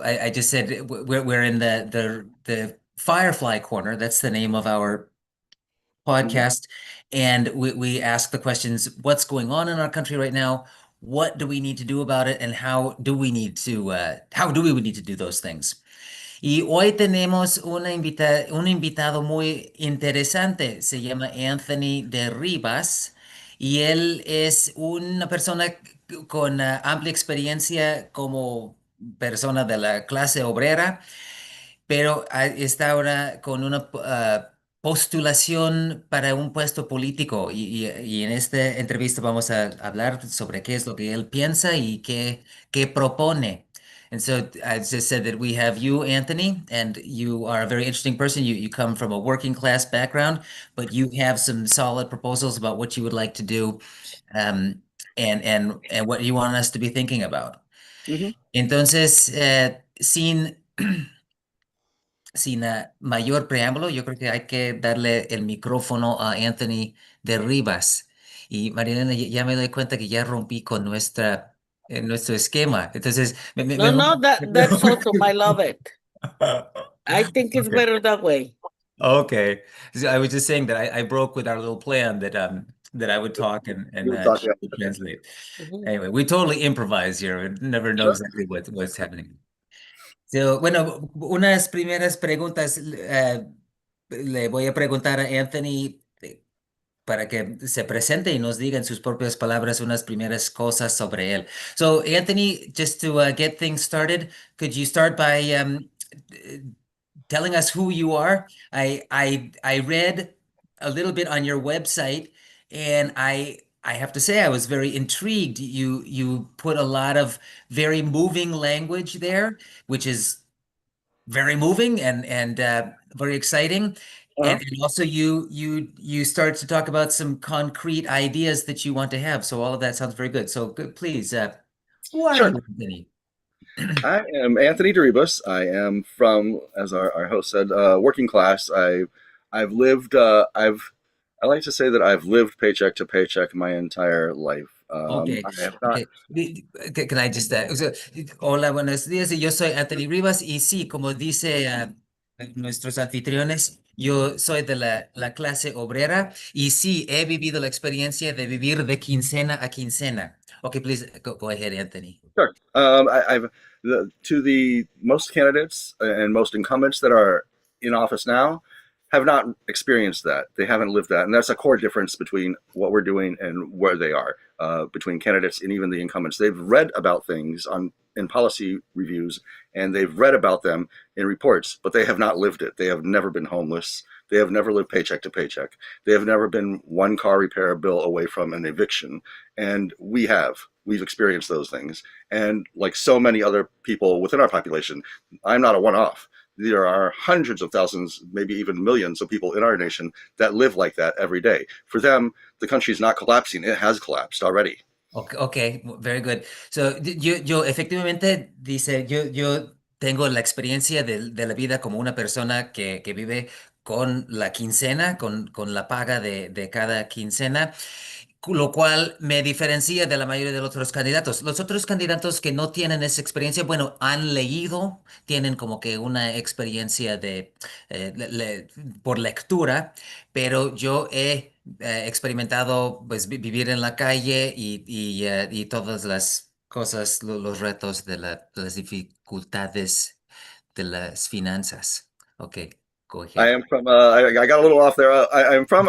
I just said we're in the Firefly Corner. That's the name of our Mhm. podcast, and we ask the questions: What's going on in our country right now? What do we need to do about it? And how do we need to do those things? Y hoy tenemos un invitado muy interesante. Se llama Anthony de Rivas y él es una persona con amplia experiencia como persona de la clase obrera, pero está ahora con una postulación para un puesto político y en esta entrevista vamos a hablar sobre qué es lo que él piensa y qué propone. And so I just said that we have you, Anthony, and you are a very interesting person. You come from a working class background, but you have some solid proposals about what you would like to do, um, and what you want us to be thinking about. Mhm. Entonces, sin mayor preámbulo, yo creo que hay que darle el micrófono a Anthony de Rivas. Y Marilena, ya me doy cuenta que ya rompí con nuestro esquema. Entonces, No, no, that's awesome. I love it. I think it's Okay. better that way. Okay. So I was just saying that I broke with our little plan that I would talk and You would talk, she yeah. would translate. Mhm. Anyway, we totally improvise here. We never know Sure. exactly what's happening. So, bueno, unas primeras preguntas le voy a preguntar a Anthony para que se presente y nos diga en sus propias palabras unas primeras cosas sobre él. So, Anthony, just to get things started, could you start by telling us who you are? I read a little bit on your website, and I have to say I was very intrigued. You put a lot of very moving language there, which is very moving and very exciting. Uh-huh. And also you start to talk about some concrete ideas that you want to have. So all of that sounds very good. So good, please, who are Sure. you, Anthony? I am Anthony Deribus. I am from, as our host said, working class. I've lived. I like to say that I've lived paycheck to paycheck my entire life. Okay, I have not. okay. Can I just, hola, buenos días. Yo soy Anthony Rivas y sí, como dice nuestros anfitriones, yo soy de la clase obrera y sí, he vivido la experiencia de vivir de quincena a quincena. Okay, please go ahead, Anthony. Sure. To the most candidates and most incumbents that are in office now have not experienced that. They haven't lived that, and that's a core difference between what we're doing and where they are. Between candidates and even the incumbents, they've read about things on in policy reviews, and they've read about them in reports, but they have not lived it. They have never been homeless. They have never lived paycheck to paycheck. They have never been one car repair bill away from an eviction, and we have. We've experienced those things. And like so many other people within our population, I'm not a one off. There are hundreds of thousands, maybe even millions of people in our nation that live like that every day. For them, the country is not collapsing, it has collapsed already. Okay, okay, very good. So, yo efectivamente, dice, yo tengo la experiencia de la vida como una persona que vive con la quincena, con la paga de cada quincena, lo cual me diferencia de la mayoría de los otros candidatos. Los otros candidatos que no tienen esa experiencia, bueno, han leído, tienen como que una experiencia por lectura, pero yo he experimentado pues vivir en la calle y todas las cosas, los retos las dificultades de las finanzas. Ok, go I ahead. am from. I got a little off there. I'm from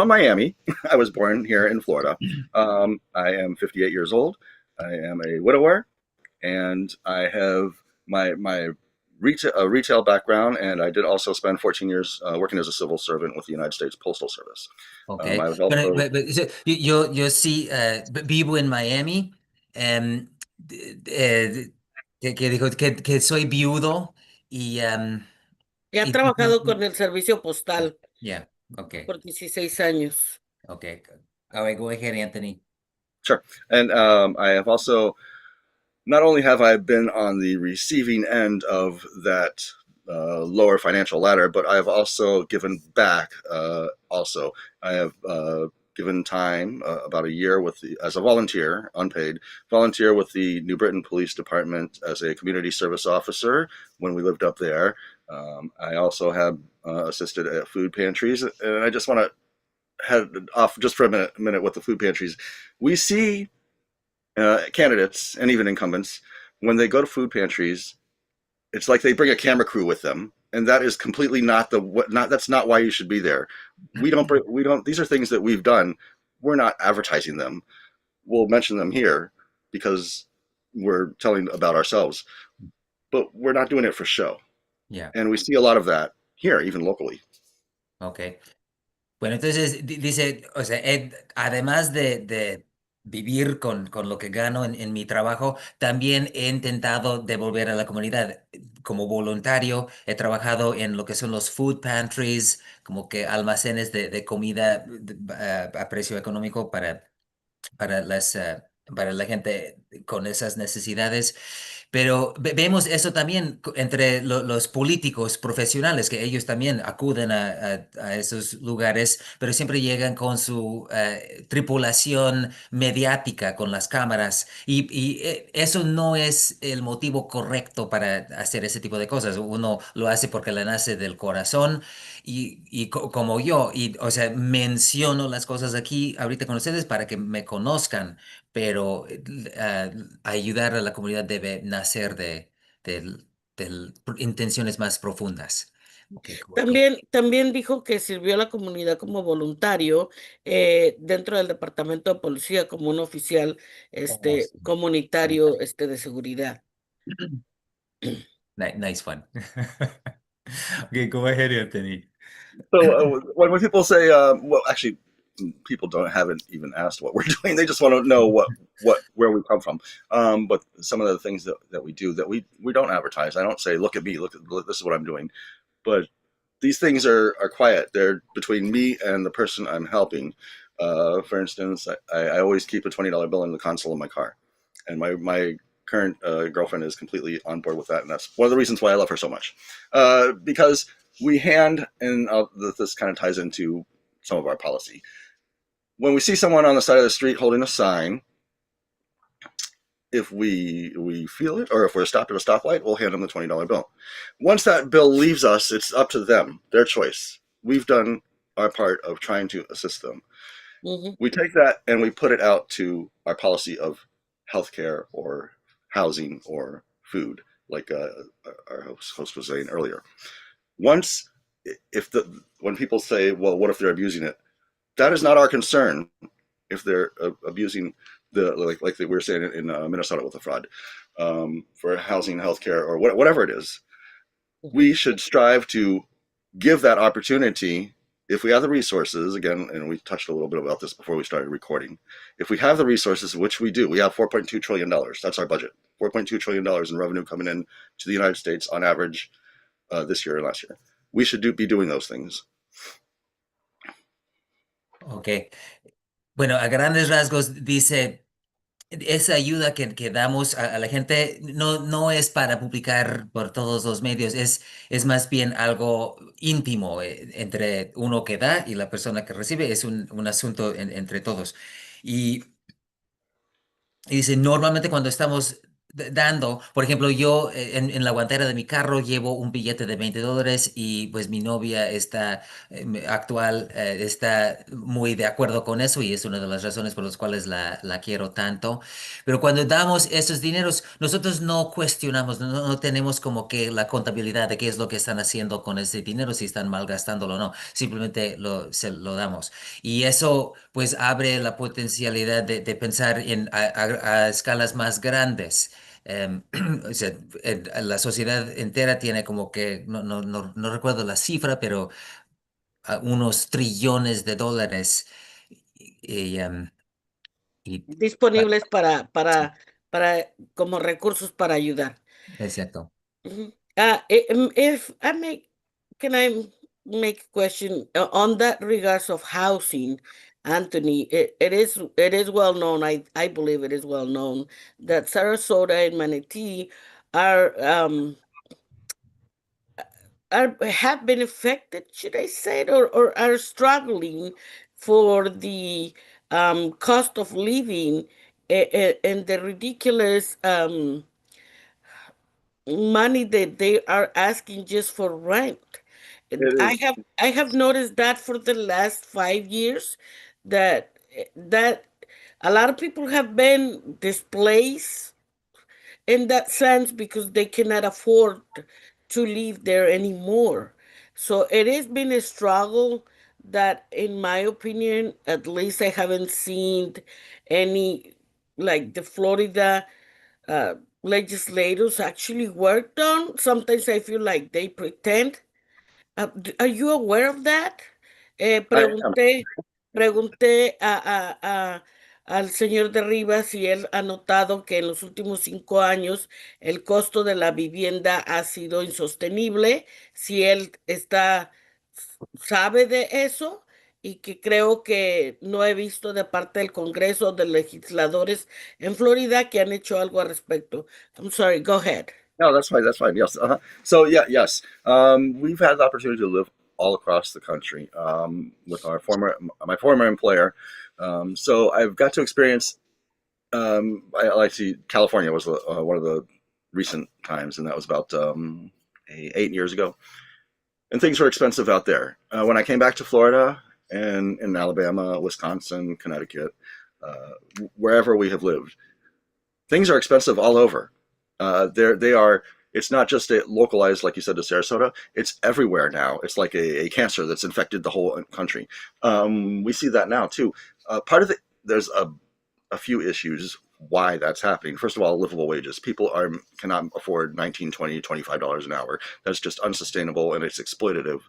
Miami. I was born here in Florida. I am 58 years old. I am a widower, and I have my retail background, and I did also spend 14 years working as a civil servant with the United States Postal Service. Ok, I was bueno, also yo sí vivo en Miami, em, que dijo que soy viudo y, he y trabajado con el servicio postal yeah, okay, por 16 años. okay. All right, go ahead, Anthony. Sure, and I have also not only have I been on the receiving end of that financial ladder, but I've also given back. Also, I have given time, about a year with as a volunteer, unpaid volunteer with the New Britain Police Department as a community service officer when we lived up there. I also have assisted at food pantries, and I just want to head off just for a minute with the food pantries. We see candidates and even incumbents when they go to food pantries, it's like they bring a camera crew with them, and that is completely not the what not that's not why you should be there. We don't these are things that we've done. We're not advertising them. We'll mention them here because we're telling about ourselves, but we're not doing it for show. Yeah, And we see a lot of that here, even locally. ok. Bueno, entonces dice, o sea, además de vivir con lo que gano en mi trabajo, también he intentado devolver a la comunidad. Como voluntario, he trabajado en lo que son los food pantries, como que almacenes de comida a precio económico para para la gente con esas necesidades. Pero vemos eso también entre los políticos profesionales, que ellos también acuden a esos lugares, pero siempre llegan con su tripulación mediática, con las cámaras, y eso no es el motivo correcto para hacer ese tipo de cosas. Uno lo hace porque le nace del corazón como yo, y o sea, menciono las cosas aquí ahorita con ustedes para que me conozcan, pero ayudar a la comunidad debe nacer de intenciones más profundas. Ok, También dijo que sirvió a la comunidad como voluntario dentro del departamento de policía como un oficial oh, sí. comunitario de seguridad. Nice one. Okay, go ahead, Anthony. So when people say, well, actually, people don't haven't even asked what we're doing. They just want to know what where we come from. But some of the things that we do that we don't advertise. I don't say, look at me, look, this is what I'm doing. But these things are quiet. They're between me and the person I'm helping. For instance, I always keep a $20 bill in the console of my car, and my current girlfriend is completely on board with that, and that's one of the reasons why I love her so much. Because we hand, and this kind of ties into some of our policy. When we see someone on the side of the street holding a sign, if we feel it, or if we're stopped at a stoplight, we'll hand them the $20 bill. Once that bill leaves us, it's up to them, their choice. We've done our part of trying to assist them. Ujú. We take that and we put it out to our policy of healthcare or housing or food, like our host was saying earlier. Once, if the when people say, "Well, what if they're abusing it?" That is not our concern. If they're abusing like we were saying in Minnesota with the fraud for housing, healthcare, or whatever it is, we should strive to give that opportunity if we have the resources. Again, and we touched a little bit about this before we started recording. If we have the resources, which we do, we have $4.2 trillion. That's our budget. $4.2 trillion in revenue coming in to the United States on average this year and last year. We should be doing those things. Ok. Bueno, a grandes rasgos dice, esa ayuda que damos a la gente no es para publicar por todos los medios, es más bien algo íntimo entre uno que da y la persona que recibe, es un asunto entre todos. Y Y dice, normalmente cuando estamos dando, por ejemplo, yo en la guantera de mi carro llevo un billete de $20 y pues mi novia está actual está muy de acuerdo con eso y es una de las razones por las cuales la quiero tanto. Pero cuando damos esos dineros, nosotros no cuestionamos, no tenemos como que la contabilidad de qué es lo que están haciendo con ese dinero, si están malgastándolo o no, simplemente se lo damos. Y eso pues abre la potencialidad pensar a escalas más grandes. O sea, la sociedad entera tiene como que, no recuerdo la cifra, pero unos trillones de dólares. Y, em, y- ah, Disponibles para como recursos para ayudar. exacto. Mhm. If I make, can I make a question on that regards of housing, Anthony? It is well known. I believe it is well known that Sarasota and Manatee are have been affected, should I say it, or are struggling for the cost of living and the ridiculous money that they are asking just for rent. And It is. I have noticed that for the last 5 years that a lot of people have been displaced in that sense because they cannot afford to live there anymore. So it has been a struggle that, in my opinion, at least I haven't seen any, like the Florida uh, legislators actually worked on. Sometimes I feel like they pretend. Are you aware of that? I am. Pregunté al señor de Rivas si él ha notado que en los últimos 5 años el costo de la vivienda ha sido insostenible, si él sabe de eso y que creo que no he visto de parte del Congreso de legisladores en Florida que han hecho algo al respecto. I'm sorry, go ahead. No, that's fine. That's fine. Yes. So yeah, yes. We've had the opportunity to live all across the country with my former employer. So I've got to experience. I see California was one of the recent times, and that was about 8 years ago. And things were expensive out there. When I came back to Florida and in Alabama, Wisconsin, Connecticut, wherever we have lived, things are expensive all over. They are. It's not just localized, like you said, to Sarasota. It's everywhere now. It's like a cancer that's infected the whole country. We see that now too. Part of there's a few issues why that's happening. First of all, livable wages. People cannot afford 19, 20, $25 an hour. That's just unsustainable, and it's exploitive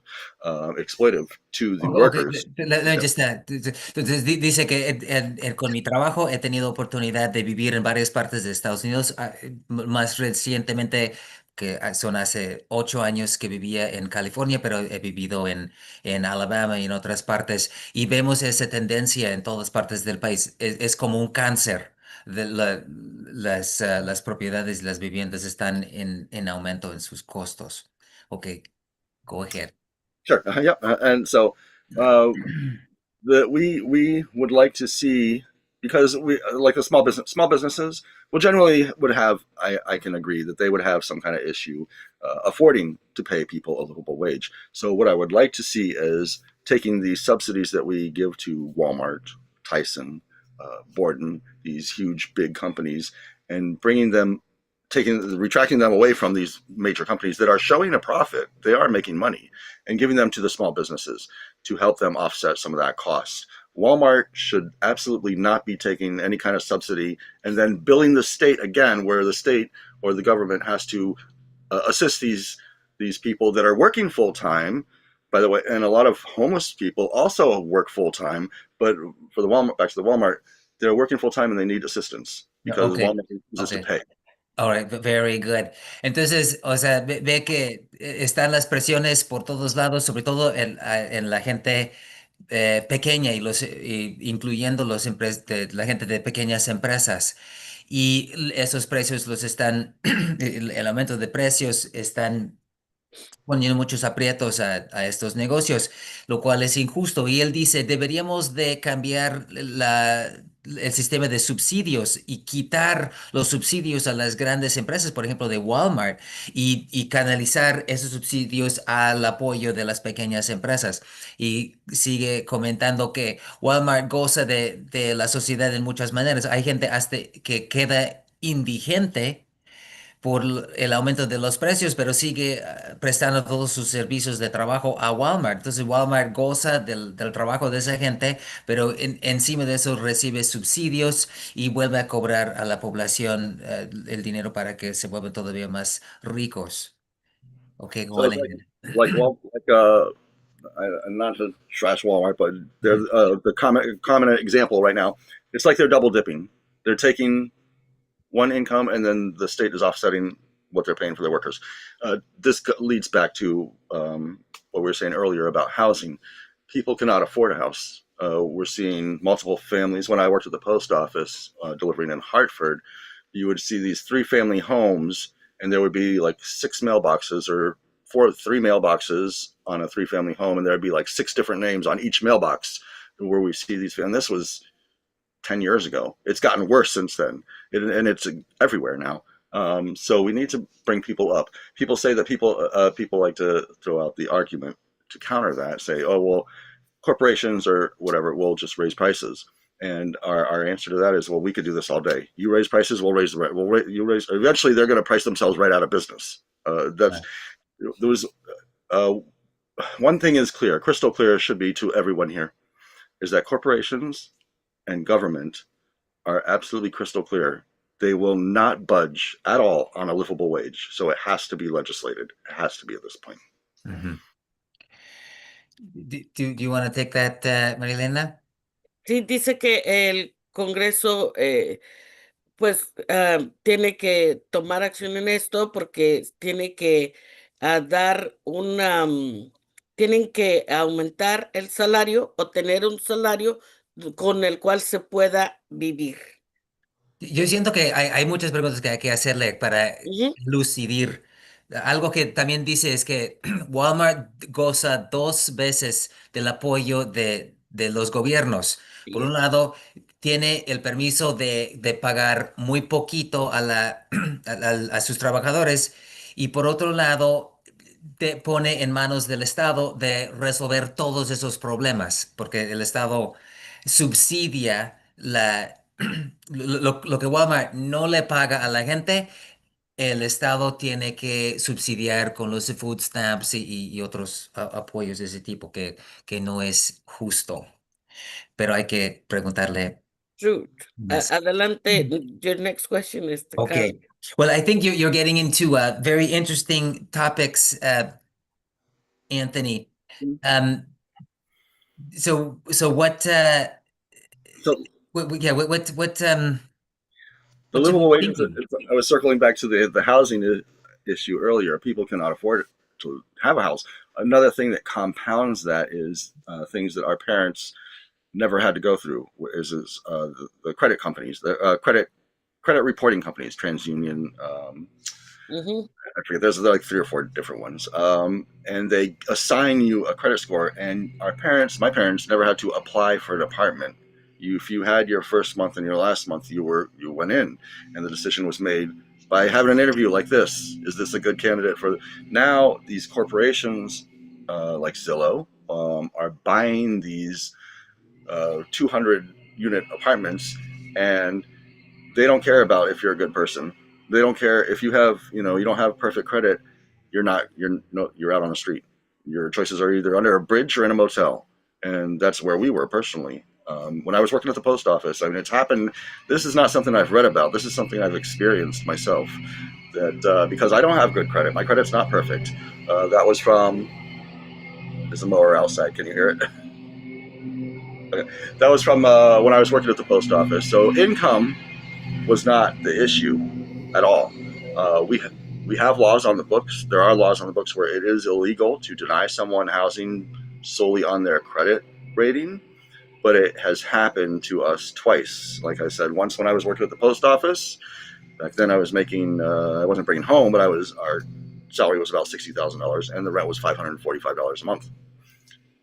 to the Ok, workers. ya está. Entonces dice que con mi trabajo he tenido oportunidad de vivir en varias partes de Estados Unidos. Más recientemente, que son hace 8 años que vivía en California, pero he vivido en Alabama y en otras partes. Y vemos esa tendencia en todas partes del país. Es como un cáncer. Las propiedades y las viviendas están en aumento en sus costos. Ok, go ahead. Sure. Yeah. And so uh, we would like to see, because we like the small businesses will generally would have, I can agree that they would have some kind of issue affording to pay people a livable wage. So what I would like to see is taking the subsidies that we give to Walmart, Tyson, Borden, these huge big companies, and retracting them away from these major companies that are showing a profit. They are making money, and giving them to the small businesses to help them offset some of that cost. Walmart should absolutely not be taking any kind of subsidy and then billing the state again, where the state or the government has to assist these people that are working full time. By the way, and a lot of homeless people also work full time, but for the Walmart, back to the Walmart, they're working full time and they need assistance because Ok, Walmart refuses ok. to pay. All right, very good. Entonces, o sea, ve que están las presiones por todos lados, sobre todo en la gente pequeña incluyendo la gente de pequeñas empresas. Y esos precios el aumento de precios están poniendo muchos aprietos a estos negocios, lo cual es injusto. Y él dice, deberíamos de cambiar el sistema de subsidios y quitar los subsidios a las grandes empresas, por ejemplo, de Walmart, y canalizar esos subsidios al apoyo de las pequeñas empresas. Y sigue comentando que Walmart goza de la sociedad en muchas maneras. Hay gente hasta que queda indigente por el aumento de los precios, pero sigue prestando todos sus servicios de trabajo a Walmart. Entonces Walmart goza del trabajo de esa gente, pero encima de eso recibe subsidios y vuelve a cobrar a la población el dinero para que se vuelvan todavía más ricos. Ok, go So on it's ahead. not to trash Walmart, but they're the common example right now. It's like they're double dipping. They're taking one income, and then the state is offsetting what they're paying for their workers. This leads back to what we were saying earlier about housing. People cannot afford a house. We're seeing multiple families. When I worked at the post office delivering in Hartford, you would see these 3-family homes, and there would be like 6 mailboxes or 3 mailboxes on a 3-family home, and there'd be like 6 different names on each mailbox. where we see these, and this was 10 years ago. It's gotten worse since then, and it's everywhere now. So we need to bring people up. People say that people like to throw out the argument to counter that, say, oh, well, corporations or whatever will just raise prices. And our answer to that is, well, we could do this all day. You raise prices, we'll raise the rent. You raise. Eventually, they're going to price themselves right out of business. That's there was uh, one thing is clear, crystal clear should be to everyone here, is that corporations and government are absolutely crystal clear. They will not budge at all on a livable wage. So it has to be legislated. It has to be at this point. Mhm. Do you want to take that, Marilena? Sí, dice que el Congreso pues tiene que tomar acción en esto porque tiene que dar una, tienen que aumentar el salario o tener un salario con el cual se pueda vivir. Yo siento que hay muchas preguntas que hay que hacerle para Ujú. lucidir. Algo que también dice es que Walmart goza dos veces del apoyo de los gobiernos. Por un Sí, lado, tiene el permiso de pagar muy poquito a sus trabajadores y por otro lado, te pone en manos del Estado de resolver todos esos problemas, porque el Estado subsidia lo que Walmart no le paga a la gente, el Estado tiene que subsidiar con los food stamps y otros apoyos de ese tipo que no es justo. Pero hay que preguntarle true. más. Adelante, your next question is the Carl. Okay. Well, I think you're getting into very interesting topics, Anthony. Mm. Um, so So yeah, the what should we livable be wages, thinking? I was circling back to the housing issue earlier. People cannot afford to have a house. Another thing that compounds that is things that our parents never had to go through is the credit companies, the credit reporting companies, TransUnion, Ujú. I forget. There's like three or four different ones, and they assign you a credit score. And my parents, never had to apply for an apartment. If you had your first month and your last month, you went in, and the decision was made by having an interview like this. Is this a good candidate for? Now these corporations, like Zillow, are buying these 200 unit apartments, and they don't care about if you're a good person. They don't care if you don't have perfect credit. You're out on the street. Your choices are either under a bridge or in a motel, and that's where we were personally. When I was working at the post office, I mean, it's happened. This is not something I've read about. This is something I've experienced myself. That because I don't have good credit, my credit's not perfect. That was from. There's a mower outside. Can you hear it? Okay. That was from when I was working at the post office. So income was not the issue at all. We have laws on the books. There are laws on the books where it is illegal to deny someone housing solely on their credit rating, but it has happened to us twice. Like I said, once when I was working at the post office. Back then, I was making. I wasn't bringing home, but our salary was about $60,000, and the rent was $545 a month,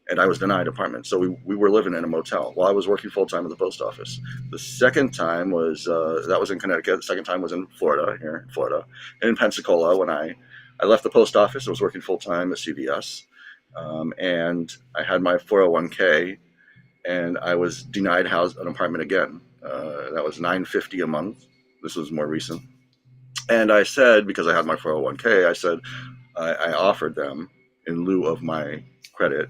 and I was denied apartment. So we were living in a motel while I was working full time at the post office. The second time was that was in Connecticut. The second time was in Florida, here in Florida, in Pensacola. When I left the post office, I was working full time at CVS, and I had my 401k, and I was denied an apartment again. That was $950 a month. This was more recent. And I said, because I had my 401k, I said I offered them in lieu of my credit.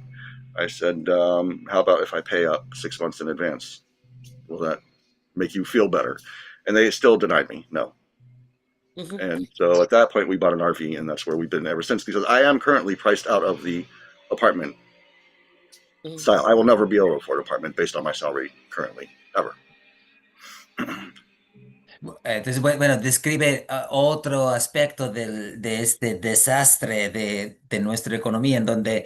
I said, how about if I pay up 6 months in advance? Will that make you feel better? And they still denied me. No. Ujú. And so at that point, we bought an RV, and that's where we've been ever since, because I am currently priced out of the apartment Ujú. style. I will never be able to afford an apartment based on my salary currently, ever. Entonces, bueno, describe otro aspecto de este desastre de nuestra economía, en donde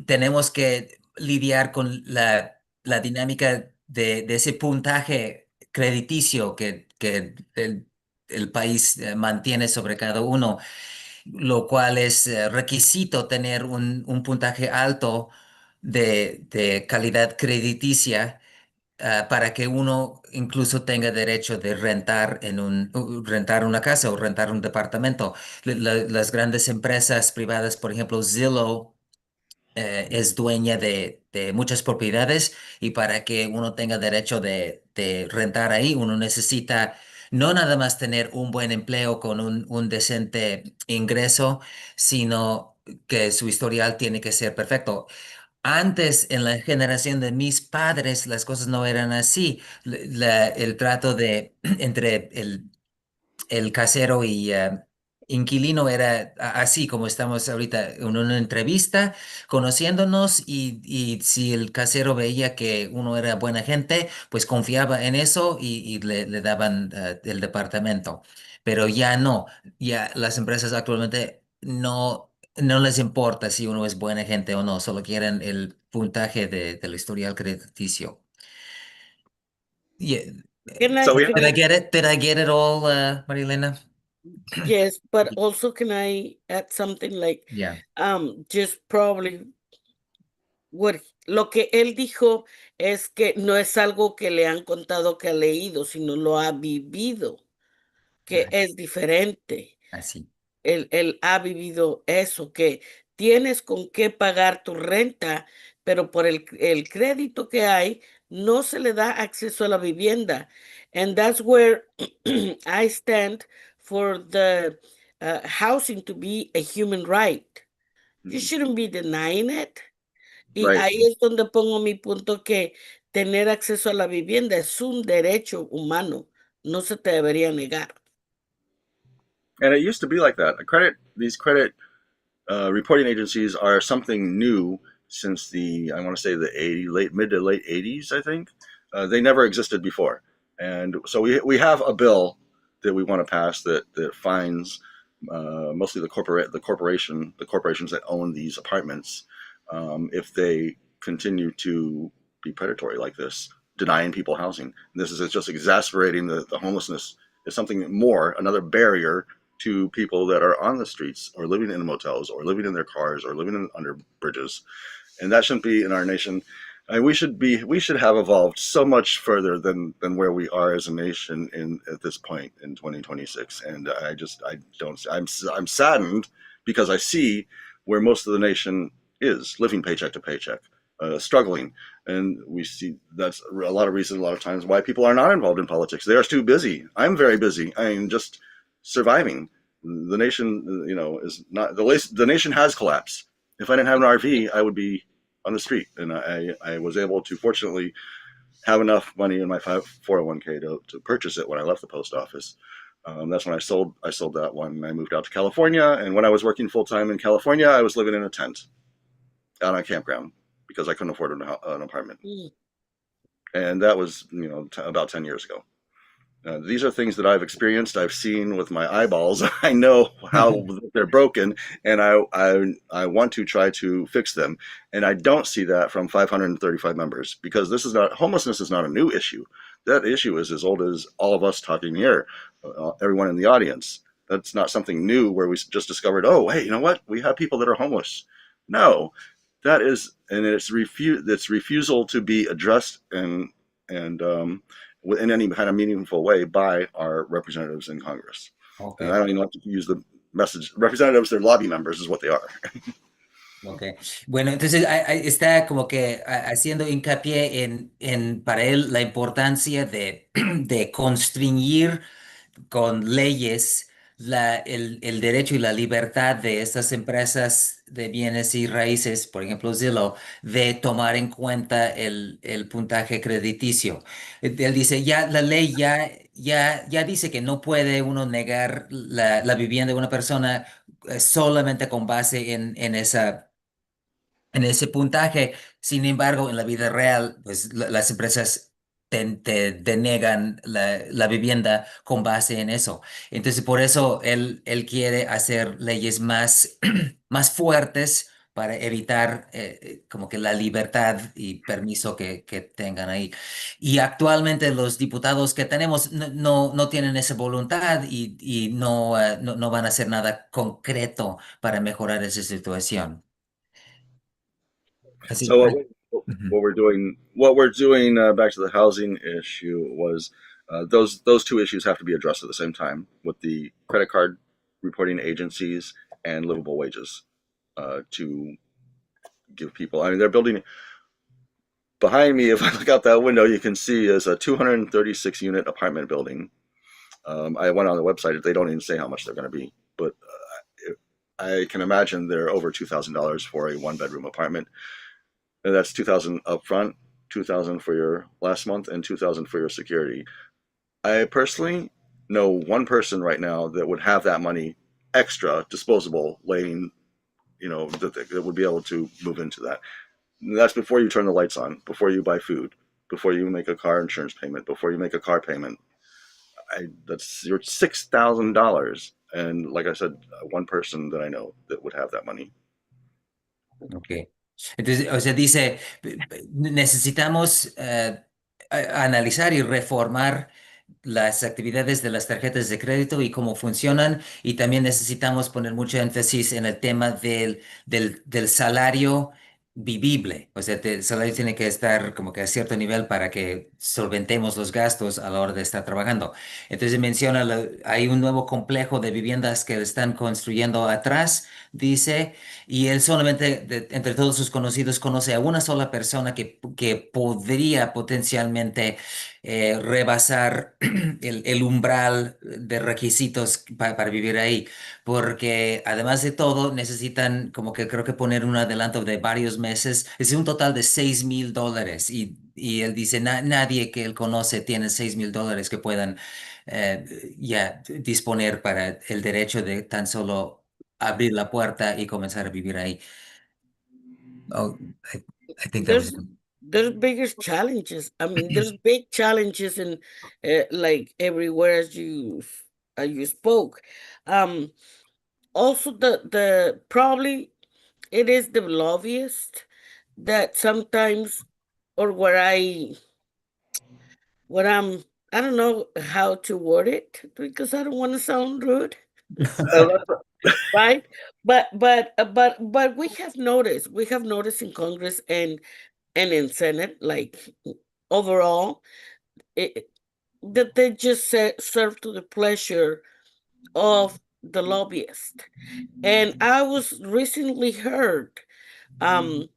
tenemos que lidiar con la dinámica de ese puntaje crediticio que el país mantiene sobre cada uno, lo cual es requisito tener un puntaje alto de calidad crediticia para que uno incluso tenga derecho de rentar rentar una casa o rentar un departamento. Las grandes empresas privadas, por ejemplo, Zillow, es dueña de muchas propiedades y para que uno tenga derecho de rentar ahí, uno necesita no nada más tener un buen empleo con un decente ingreso, sino que su historial tiene que ser perfecto. Antes, en la generación de mis padres, las cosas no eran así. El trato entre el casero y inquilino era así como estamos ahorita en una entrevista, conociéndonos y si el casero veía que uno era buena gente, pues confiaba en eso y le daban el departamento. Pero ya no, ya las empresas actualmente no les importa si uno es buena gente o no, solo quieren el puntaje del historial crediticio. Yeah. So we Did have I get it? Did I get it all, Marilena? Yes, but also can I add something like, Yeah. just probably lo que él dijo es que no es algo que le han contado que ha leído, sino lo ha vivido, que Ah, es diferente. así. Él ha vivido eso, que tienes con qué pagar tu renta, pero por el crédito que hay, no se le da acceso a la vivienda. And that's where I stand for the housing to be a human right. You shouldn't be denying it. Y right. ahí es donde pongo mi punto que tener acceso a la vivienda es un derecho humano, no se te debería negar. And it used to be like that. These credit reporting agencies are something new since the I want to say the 80 late mid to late 80s. I think they never existed before, and so we have a bill that we want to pass that fines mostly the corporations that own these apartments if they continue to be predatory like this, denying people housing. This is just exacerbating the homelessness. Is something more, another barrier to people that are on the streets or living in motels or living in their cars or living under bridges, and that shouldn't be in our nation. And we should have evolved so much further than where we are as a nation in at this point in 2026. And I don't I'm saddened because I see where most of the nation is living paycheck to paycheck, struggling, and we see that's a lot of reasons, a lot of times why people are not involved in politics. They are too busy. I'm very busy. I'm just surviving. The nation, is not the nation has collapsed. If I didn't have an RV, I would be on the street, and I was able to fortunately have enough money in my 401k to purchase it when I left the post office. That's when I sold that one. And I moved out to California, and when I was working full time in California, I was living in a tent out on a campground because I couldn't afford an apartment, Mm. and that was about 10 years ago. These are things that I've experienced. I've seen with my eyeballs. I know how they're broken, and I want to try to fix them. And I don't see that from 535 members because this is not homelessness is not a new issue. That issue is as old as all of us talking here, everyone in the audience. That's not something new where we just discovered. Oh, hey, you know what? We have people that are homeless. No, that is, and it's refusal to be addressed and in any kind of meaningful way by our representatives in Congress. And I Ok. don't even like to use the message. Representatives, they're lobby members, is what they are. Ok. Bueno, entonces está como que haciendo hincapié para él la importancia de constreñir con leyes el derecho y la libertad de estas empresas de bienes y raíces, por ejemplo, Zillow, de tomar en cuenta el puntaje crediticio. Él dice, ya la ley ya dice que no puede uno negar la vivienda de una persona solamente con base en ese puntaje. Sin embargo, en la vida real, pues las empresas te denegan la vivienda con base en eso. Entonces, por eso él quiere hacer leyes más, más fuertes para evitar como que la libertad y permiso que tengan ahí. Y actualmente los diputados que tenemos no tienen esa voluntad y no van a hacer nada concreto para mejorar esa situación. Así, So ujú. what we're doing back to the housing issue was those two issues have to be addressed at the same time with the credit card reporting agencies and livable wages to give people. I mean, they're building behind me. If I look out that window, you can see is a 236 unit apartment building. I went on the website; they don't even say how much they're going to be, but I can imagine they're over $2,000 for a one bedroom apartment. And that's 2,000 upfront, 2,000 for your last month, and 2,000 for your security. I personally know one person right now that would have that money extra disposable laying, that would be able to move into that. And that's before you turn the lights on, before you buy food, before you make a car insurance payment, before you make a car payment. That's your $6,000. And like I said, one person that I know that would have that money. Ok. Entonces, o sea, dice, necesitamos analizar y reformar las actividades de las tarjetas de crédito y cómo funcionan, y también necesitamos poner mucho énfasis en el tema del salario vivible. O sea, el salario tiene que estar como que a cierto nivel para que solventemos los gastos a la hora de estar trabajando. Entonces menciona, hay un nuevo complejo de viviendas que están construyendo atrás, dice. Y él solamente, entre todos sus conocidos, conoce a una sola persona que podría potencialmente rebasar el umbral de requisitos para vivir ahí, porque además de todo necesitan como que creo que poner un adelanto de varios meses, es un total de $6,000, y él dice, nadie que él conoce tiene $6,000 que puedan ya disponer para el derecho de tan solo abrir la puerta y comenzar a vivir ahí. Oh, I, I think that was There's there's bigger challenges. I mean, there's big challenges in like everywhere as you spoke. Um, Also, the probably it is the lobbyist that sometimes, or what I don't know how to word it because I don't want to sound rude, right? But we have noticed in Congress and in Senate, like overall, it, that they just serve to the pleasure of the lobbyist. And I was recently heard um,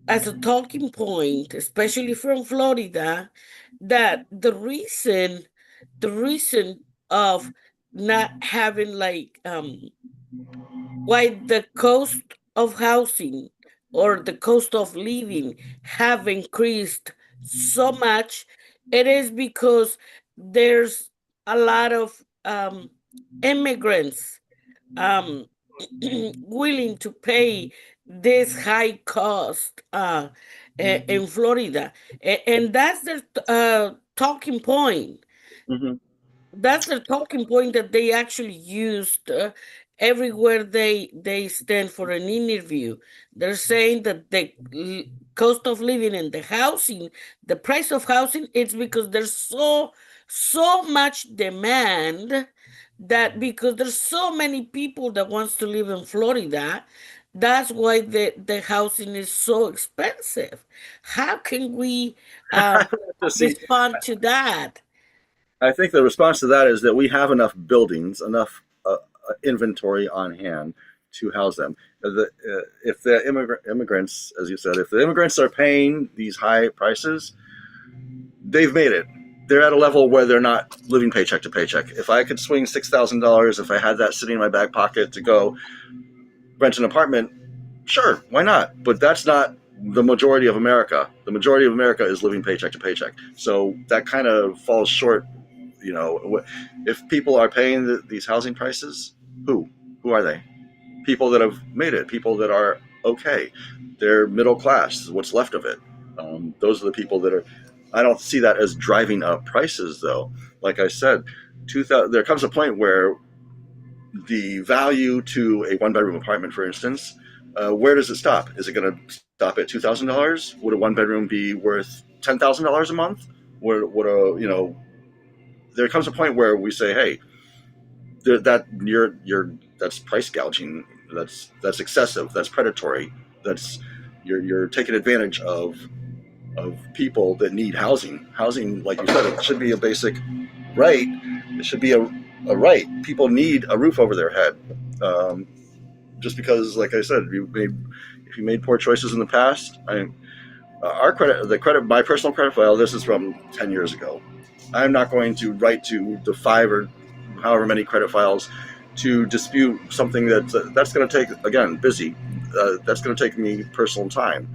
as a talking point, especially from Florida, that the reason of not having like why the cost of housing or the cost of living have increased so much, it is because there's a lot of immigrants um, willing to pay this high cost in Florida, and that's the talking point. Mhm. That's the talking point that they actually used everywhere they stand for an interview. They're saying that the cost of living and the housing, the price of housing, it's because there's so much demand that because there's so many people that wants to live in Florida, that's why the housing is so expensive. How can we See, respond to that? I think the response to that is that we have enough buildings, enough inventory on hand to house them. If the immigrants, as you said, if the immigrants are paying these high prices, they've made it. They're at a level where they're not living paycheck to paycheck. If I could swing $6,000, if I had that sitting in my back pocket to go rent an apartment, sure, why not? But that's not the majority of America. The majority of America is living paycheck to paycheck. So that kind of falls short. If people are paying these housing prices, who are they? People that have made it, people that are okay. They're middle class, what's left of it. Those are the people that are. I don't see that as driving up prices, though. Like I said, there comes a point where the value to a one bedroom apartment, for instance, where does it stop? Is it going to stop at $2,000? Would a one bedroom be worth $10,000 a month? Would there comes a point where we say, hey, that's price gouging. That's excessive. That's predatory. That's you're taking advantage of people that need housing. Housing, like you said, it should be a basic right. It should be a right. People need a roof over their head. Um, just because, like I said, if you made poor choices in the past, our credit, my personal credit file. This is from 10 years ago. I'm not going to write to the 5 or however many credit files to dispute something that's going to take, again, busy. That's going to take me personal time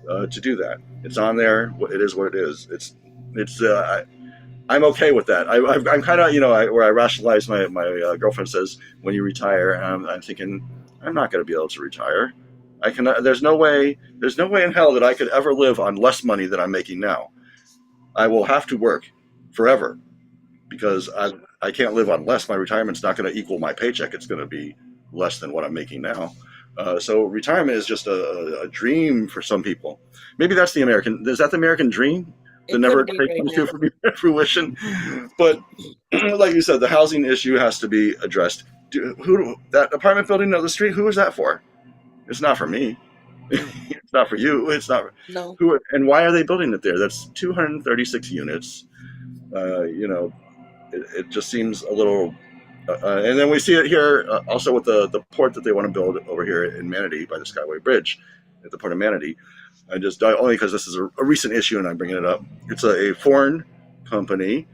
to do that. It's on there. It is what it is. It's. I'm okay with that. I'm kind of, where I rationalize my girlfriend says, when you retire, and I'm thinking, I'm not going to be able to retire. I can. There's no way in hell that I could ever live on less money than I'm making now. I will have to work forever because I can't live on less. My retirement's not going to equal my paycheck. It's going to be less than what I'm making now. So retirement is just a dream for some people. Maybe that's the American. Is that the American dream that It never could be quite right comes now. to fruition? But like you said, the housing issue has to be addressed. That apartment building down the street? Who is that for? It's not for me. No, It's not for you. It's not no. who. And why are they building it there? That's 236 units. It just seems a little. And then we see it here also with the port that they want to build over here in Manatee by the Skyway Bridge at the port of Manatee. I just only because this is a recent issue and I'm bringing it up. It's a foreign company,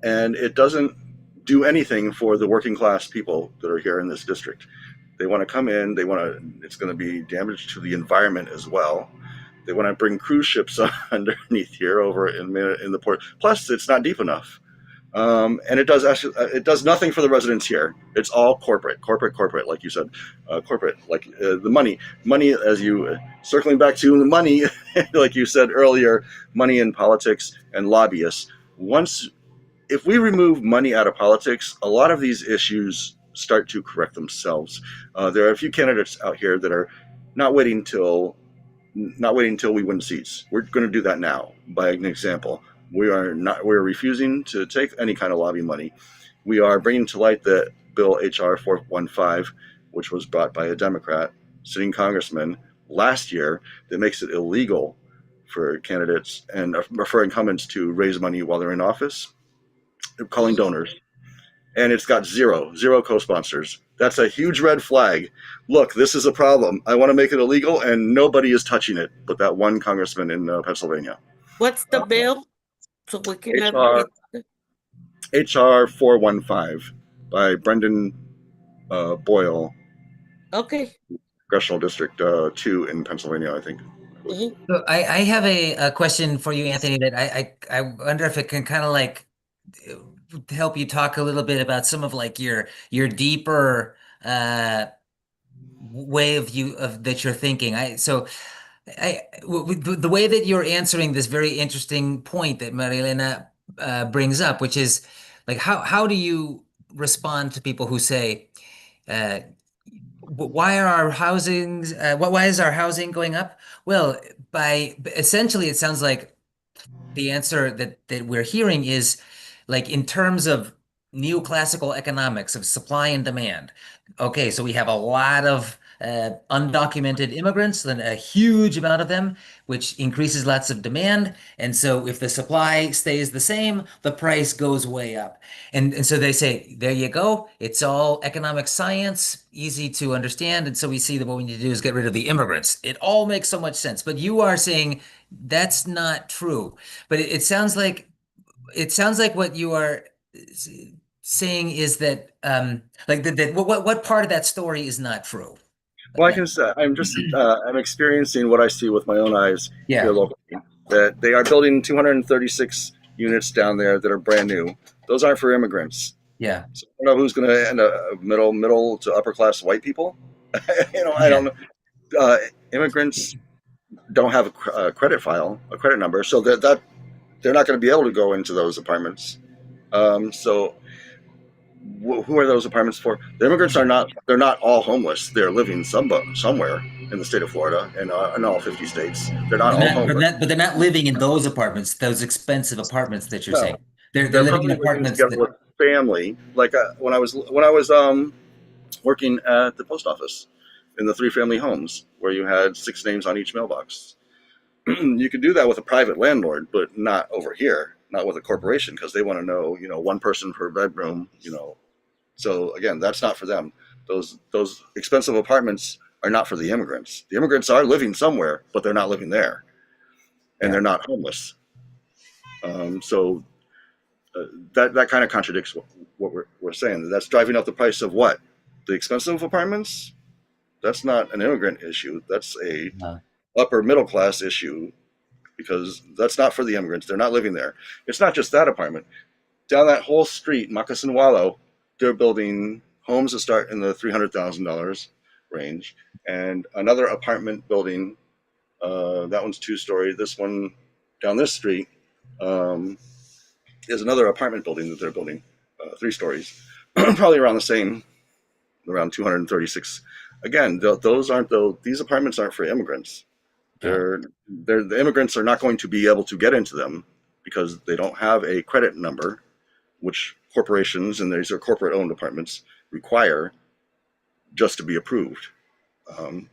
and it doesn't do anything for the working class people that are here in this district. They want to come in. They want to. It's going to be damage to the environment as well. They want to bring cruise ships underneath here over in the port. Plus, it's not deep enough. And it does nothing for the residents here. It's all corporate, like you said, corporate, like the money. As you circling back to the money, like you said earlier, money in politics and lobbyists. If we remove money out of politics, a lot of these issues start to correct themselves. There are a few candidates out here that are not waiting till we win seats. We're going to do that now. By an example, we're refusing to take any kind of lobby money. We are bringing to light the bill HR 415, which was brought by a Democrat sitting congressman last year, that makes it illegal for candidates and for incumbents to raise money while they're in office, calling donors. And it's got zero co-sponsors. That's a huge red flag. Look, this is a problem. I want to make it illegal, and nobody is touching it but that one congressman in Pennsylvania. What's the bill? So we can HR advocate. HR 415 by Brendan Boyle, Okay. Congressional District 2 in Pennsylvania, I think. Mhm. So I have a question for you, Anthony, that I wonder if it can kind of like help you talk a little bit about some of like your deeper way of you of that you're thinking. The way that you're answering this very interesting point that Marilena brings up, which is like how do you respond to people who say, uh, why are our housings why is our housing going up? Well, by essentially it sounds like the answer that we're hearing is like in terms of neoclassical economics of supply and demand. Okay, so we have a lot of undocumented immigrants, and a huge amount of them, which increases lots of demand. And so if the supply stays the same, the price goes way up. And so they say, there you go. It's all economic science, easy to understand. And so we see that what we need to do is get rid of the immigrants. It all makes so much sense. But you are saying that's not true. But it sounds like what you are saying is that like that what part of that story is not true? Well, I can say I'm experiencing what I see with my own eyes here Yeah, locally. That they are building 236 units down there that are brand new. Those aren't for immigrants. yeah, So I don't know who's going to end up middle to upper class white people. I yeah. don't know. Immigrants don't have a credit file, a credit number, so that they're not going to be able to go into those apartments. So who are those apartments for? The immigrants are not. They're not all homeless. They're living somewhere in the state of Florida and in all 50 states. They're not They're all not, homeless. but they're not living in those apartments, those expensive apartments that you're saying. No, They're they're living in probably living apartments together that. with family. Like when I was working at the post office, in the 3-family homes where you had 6 names on each mailbox. You could do that with a private landlord, but not over here, not with a corporation, because they want to know, one person per bedroom, So again, that's not for them. Those expensive apartments are not for the immigrants. The immigrants are living somewhere, but they're not living there, and Yeah. they're not homeless. So that kind of contradicts what we're saying. That's driving up the price of what? The expensive apartments? That's not an immigrant issue. That's a Uh, upper middle class issue, because that's not for the immigrants. They're not living there. It's not just that apartment. Down that whole street, Moccasin Wallow, they're building homes that start in the $300,000 range, and another apartment building. That one's 2-story. This one down this street is another apartment building that they're building, 3 stories, probably around the same, around 236. Again, those aren't these apartments aren't for immigrants. yeah. The immigrants are not going to be able to get into them because they don't have a credit number, which corporations, and these are corporate owned apartments, require just to be approved. Um,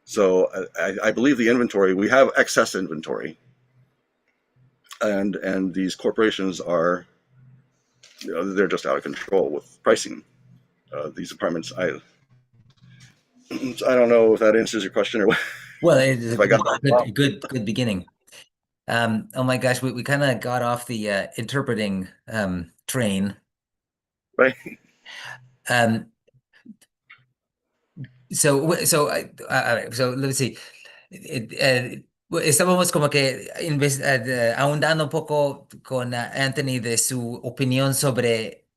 so I believe the inventory, we have excess inventory, and these corporations are, they're just out of control with pricing these apartments. I don't know if that answers your question, or Well, it's a if I got that wrong. good beginning. Oh my gosh, we kind of got off the interpreting train. Right? Um, so let's see. Estábamos como que ahondando un poco con Anthony de su opinión sobre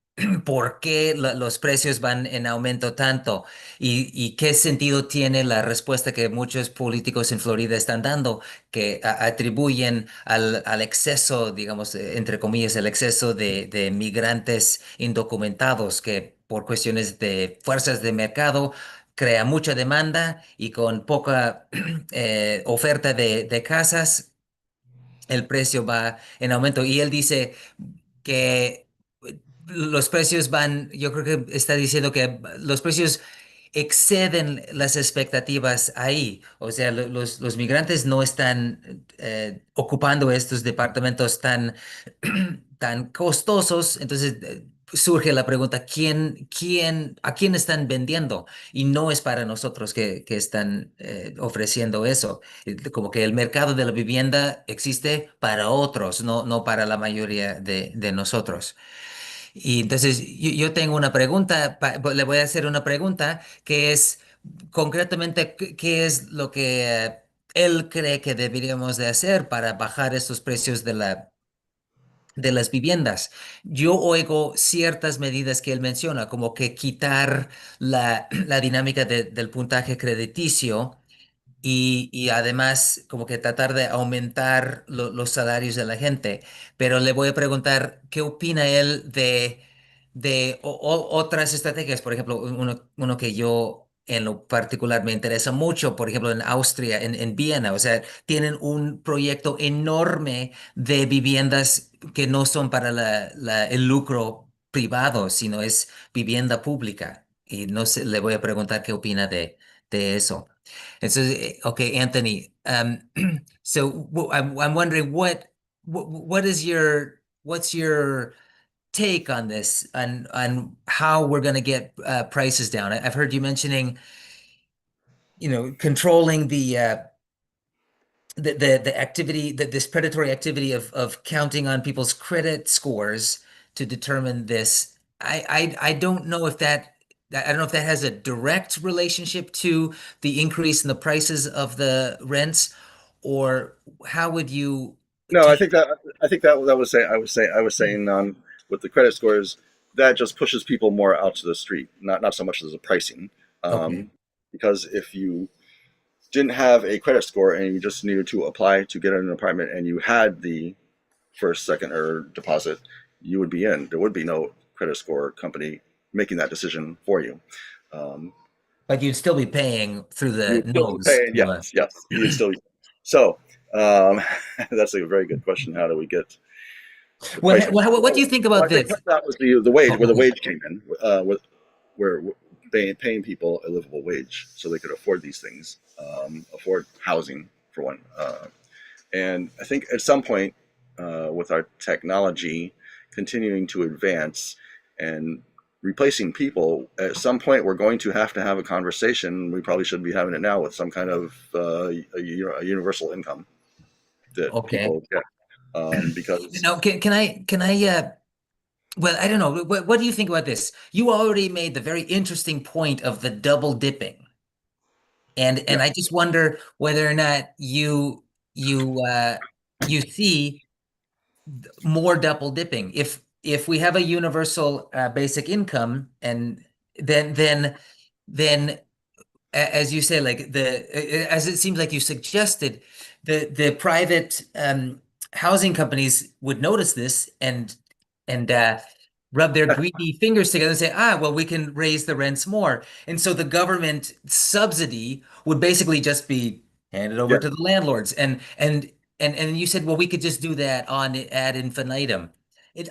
por qué los precios van en aumento tanto y qué sentido tiene la respuesta que muchos políticos en Florida están dando, que atribuyen al exceso, digamos, entre comillas, el exceso de migrantes indocumentados que por cuestiones de fuerzas de mercado crea mucha demanda y con poca oferta de casas, el precio va en aumento. Y él dice que los precios van, yo creo que está diciendo que los precios exceden las expectativas ahí. O sea, los migrantes no están ocupando estos departamentos tan costosos. Entonces, surge la pregunta, a quién están vendiendo? Y no es para nosotros que están ofreciendo eso. Como que el mercado de la vivienda existe para otros, no para la mayoría de nosotros. Y entonces yo tengo una pregunta, le voy a hacer una pregunta que es concretamente, ¿qué es lo que él cree que deberíamos de hacer para bajar estos precios de las viviendas? Yo oigo ciertas medidas que él menciona, como que quitar la dinámica del puntaje crediticio y además como que tratar de aumentar los salarios de la gente. Pero le voy a preguntar, ¿qué opina él de otras estrategias? Por ejemplo, uno que yo en lo particular me interesa mucho, por ejemplo, en Austria, en Viena, o sea, tienen un proyecto enorme de viviendas que no son para el lucro privado, sino es vivienda pública. Y no sé, le voy a preguntar qué opina de eso. And so, okay, Anthony. So I'm wondering what is what's your take on this on how we're going to get prices down? I've heard you mentioning, controlling the activity, this predatory activity of counting on people's credit scores to determine this. I don't know if I don't know if that has a direct relationship to the increase in the prices of the rents, or how would you No, take? I think that was say I was saying with the credit scores, that just pushes people more out to the street, not so much as the pricing. Okay, Um, because if you didn't have a credit score and you just needed to apply to get an apartment and you had the first, second, or deposit, you would be in. There would be no credit score company making that decision for you. Um, but you'd still be paying through you the would still be nose paying, to yes, you would still. So um, that's a very good question. How do we get the price? what do you think Well, about I think this? part of that was the wage, Oh, where the okay. wage came in, where paying people a livable wage so they could afford these things, afford housing for one. And I think at some point, with our technology continuing to advance and replacing people, at some point we're going to have a conversation. We probably should be having it now with some kind of a universal income that Okay. people get, because Now, well, I don't know. What do you think about this? You already made the very interesting point of the double dipping. yeah, And I just wonder whether or not you you see more double dipping. If we have a universal basic income, and then then then as you say, like as it seems like you suggested, the private housing companies would notice this and rub their greedy fingers together and say, ah, well, we can raise the rents more. And so the government subsidy would basically just be handed over yeah. to the landlords. And you said, well, we could just do that on ad infinitum.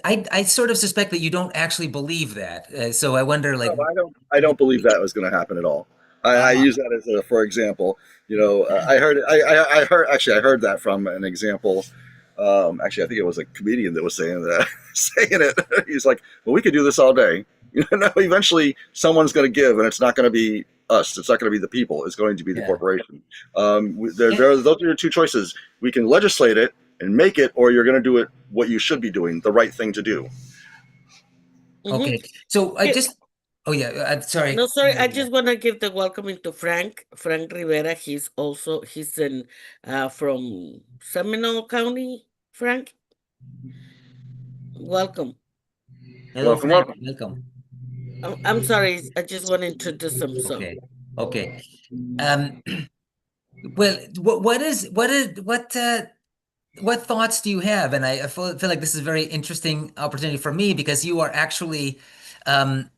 I sort of suspect that you don't actually believe that. So I wonder, No, like, I don't believe that was going to happen at all. I uh, use that as a for example. I heard that from an example. Actually, I think it was a comedian that was saying that, saying it. He's like, "Well, we could do this all day. No, eventually someone's going to give, and it's not going to be us. It's not going to be the people. It's going to be the yeah. corporation. Those are your two choices. We can legislate it and make it, or you're going to do it what you should be doing, the right thing to do." Mm-hmm. Okay. So I just, oh yeah, No, sorry. sorry. I just want to give the welcoming to Frank Rivera. He's in from Seminole County. Frank, welcome. Hello, Welcome, Frank. welcome. Welcome. I'm sorry. I just want to introduce him. So, Okay. Okay. Um, well, what thoughts do you have? And I feel like this is a very interesting opportunity for me because you are actually um,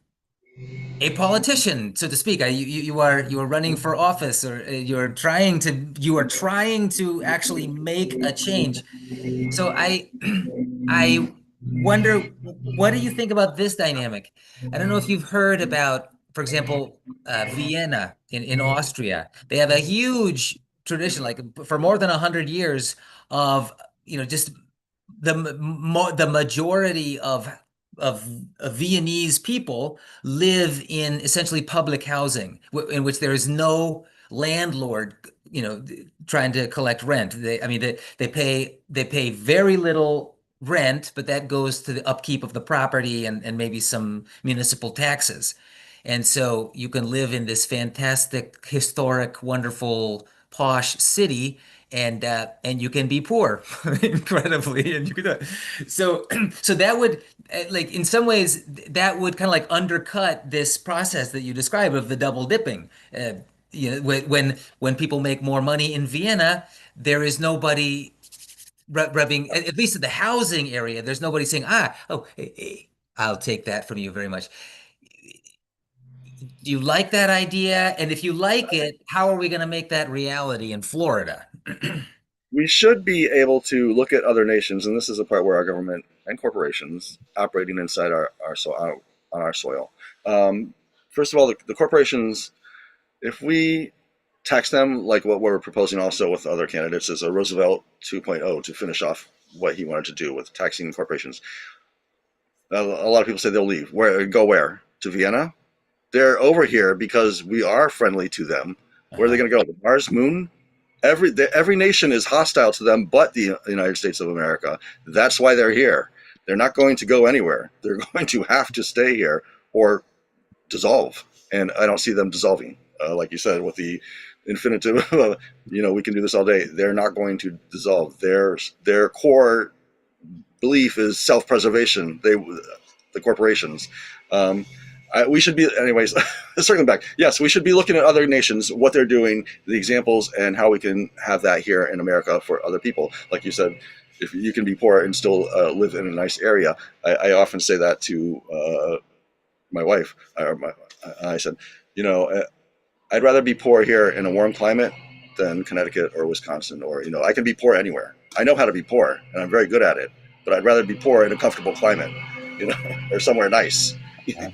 a politician, so to speak. You are running for office, or you are trying to actually make a change. So I wonder, what do you think about this dynamic? I don't know if you've heard about, for example, Vienna in Austria. They have a huge tradition, like for more than 100 years, of just the majority of Viennese people live in essentially public housing, in which there is no landlord, trying to collect rent. I mean, they pay very little rent, but that goes to the upkeep of the property and maybe some municipal taxes. And so you can live in this fantastic, historic, wonderful, posh city, and you can be poor incredibly, and you can do it. So so that would, like, in some ways, that would kind of like undercut this process that you describe of the double dipping. When people make more money in Vienna, there is nobody rubbing, at least in the housing area, there's nobody saying, I'll take that from you very much. Do you like that idea? And if you like it, how are we going to make that reality in Florida? We should be able to look at other nations, and this is a part where our government and corporations operating inside on our soil. First of all, the corporations, if we tax them like what we're proposing also with other candidates, is a Roosevelt 2.0 to finish off what he wanted to do with taxing corporations. A lot of people say they'll leave. Where? To Vienna? They're over here because we are friendly to them. Where are they Uh-huh. going to go? The Mars, Moon? Every nation is hostile to them but the United States of America. That's why they're here. They're not going to go anywhere. They're going to have to stay here or dissolve. And I don't see them dissolving. Like you said, with the infinitive, we can do this all day. They're not going to dissolve. Their core belief is self-preservation. The corporations. We should be, anyways, circling back. Yes, we should be looking at other nations, what they're doing, the examples, and how we can have that here in America for other people. Like you said, if you can be poor and still live in a nice area. I often say that to my wife. I said, I'd rather be poor here in a warm climate than Connecticut or Wisconsin, or, I can be poor anywhere. I know how to be poor, and I'm very good at it, but I'd rather be poor in a comfortable climate, or somewhere nice. Uh,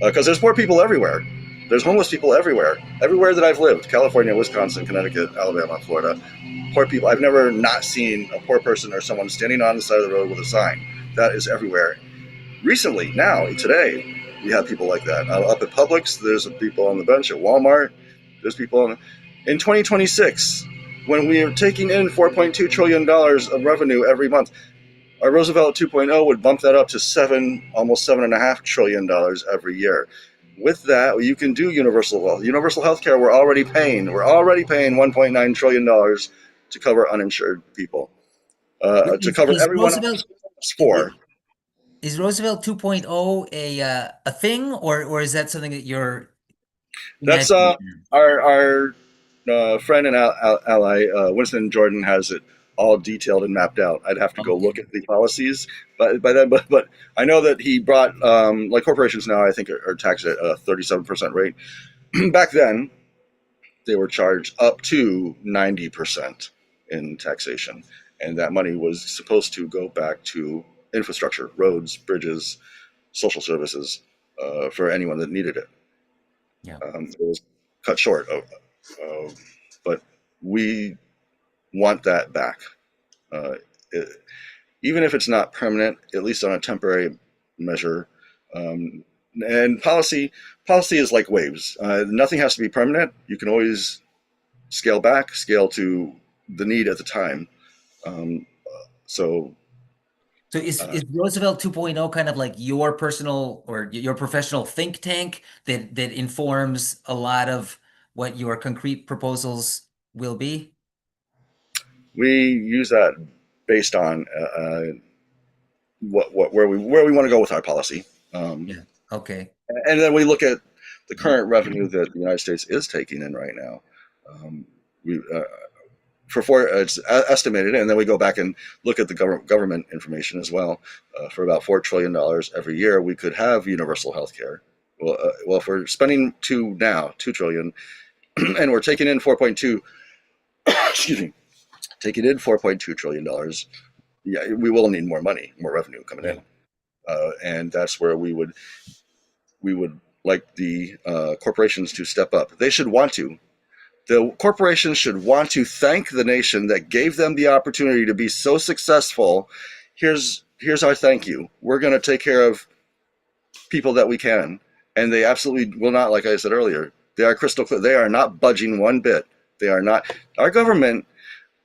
Because there's poor people everywhere. There's homeless people everywhere. Everywhere that I've lived, California, Wisconsin, Connecticut, Alabama, Florida, poor people. I've never not seen a poor person or someone standing on the side of the road with a sign. That is everywhere. Recently, now, today, we have people like that. Up at Publix, there's people on the bench. At Walmart, there's people on. In 2026, when we are taking in $4.2 trillion of revenue every month, our Roosevelt 2.0 would bump that up to almost $7.5 trillion every year. With that, you can do universal wealth. Universal health care, we're already paying $1.9 trillion to cover uninsured people, to cover Is everyone Roosevelt else. For is Roosevelt 2.0 a thing, or is that something that you're That's imagining? our friend and ally Winston Jordan has it all detailed and mapped out. I'd have to go Okay. look at the policies, but I know that he brought like corporations now I think are taxed at a 37% rate. Back then they were charged up to 90% in taxation, and that money was supposed to go back to infrastructure, roads, bridges, social services, for anyone that needed it. Yeah. It was cut short, but we want that back. Uh, it, Even if it's not permanent, at least on a temporary measure. Um, and policy is like waves. Nothing has to be permanent. You can always scale back, scale to the need at the time. Um, so So uh, is Roosevelt 2.0 kind of like your personal or your professional think tank that informs a lot of what your concrete proposals will be? we use that based on where we want to go with our policy. Um, Yeah. Okay. and then we look at the current revenue that the United States is taking in right now. We it's estimated, and then we go back and look at the government information as well. For about $4 trillion every year, we could have universal health care. Well, if we're spending 2 trillion, and we're taking in 4.2, excuse me, taking in $4.2 trillion, yeah, we will need more money, more revenue coming Yeah. in, and that's where we would like the corporations to step up. They should want to. The corporations should want to thank the nation that gave them the opportunity to be so successful. Here's our thank you. We're going to take care of people that we can, and they absolutely will not. Like I said earlier, they are crystal clear. They are not budging one bit. They are not. Our government.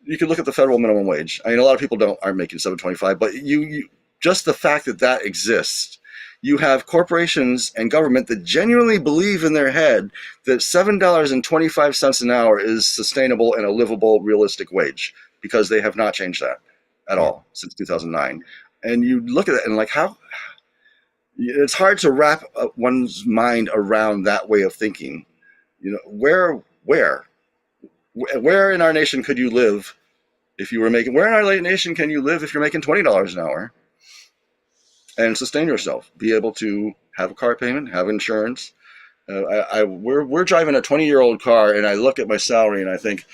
You can look at the federal minimum wage. I mean, a lot of people aren't making 7.25, but you just the fact that that exists. You have corporations and government that genuinely believe in their head that $7.25 an hour is sustainable and a livable, realistic wage, because they have not changed that at Yeah. all since 2009. And you look at it and like how it's hard to wrap one's mind around that way of thinking. Where in our nation could you live if you were making? Where in our late nation can you live if you're making $20 an hour and sustain yourself? Be able to have a car payment, have insurance. We're driving a 20-year-old car, and I look at my salary and I think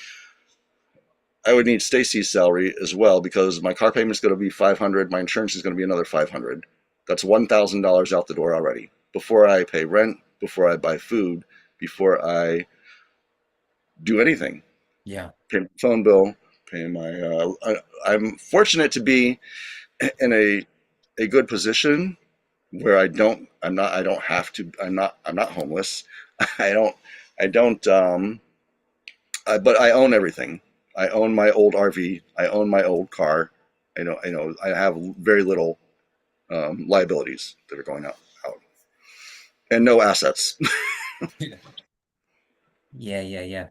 I would need Stacy's salary as well, because my car payment is going to be $500. My insurance is going to be another $500. That's $1,000 out the door already before I pay rent, before I buy food, before I do anything. Yeah. Pay my phone bill, pay my. I'm fortunate to be in a good position where I don't have to. I'm not homeless. I don't. I don't. But I own everything. I own my old RV. I own my old car. I have very little liabilities that are going out, and no assets. Yeah. Yeah. Yeah. Yeah.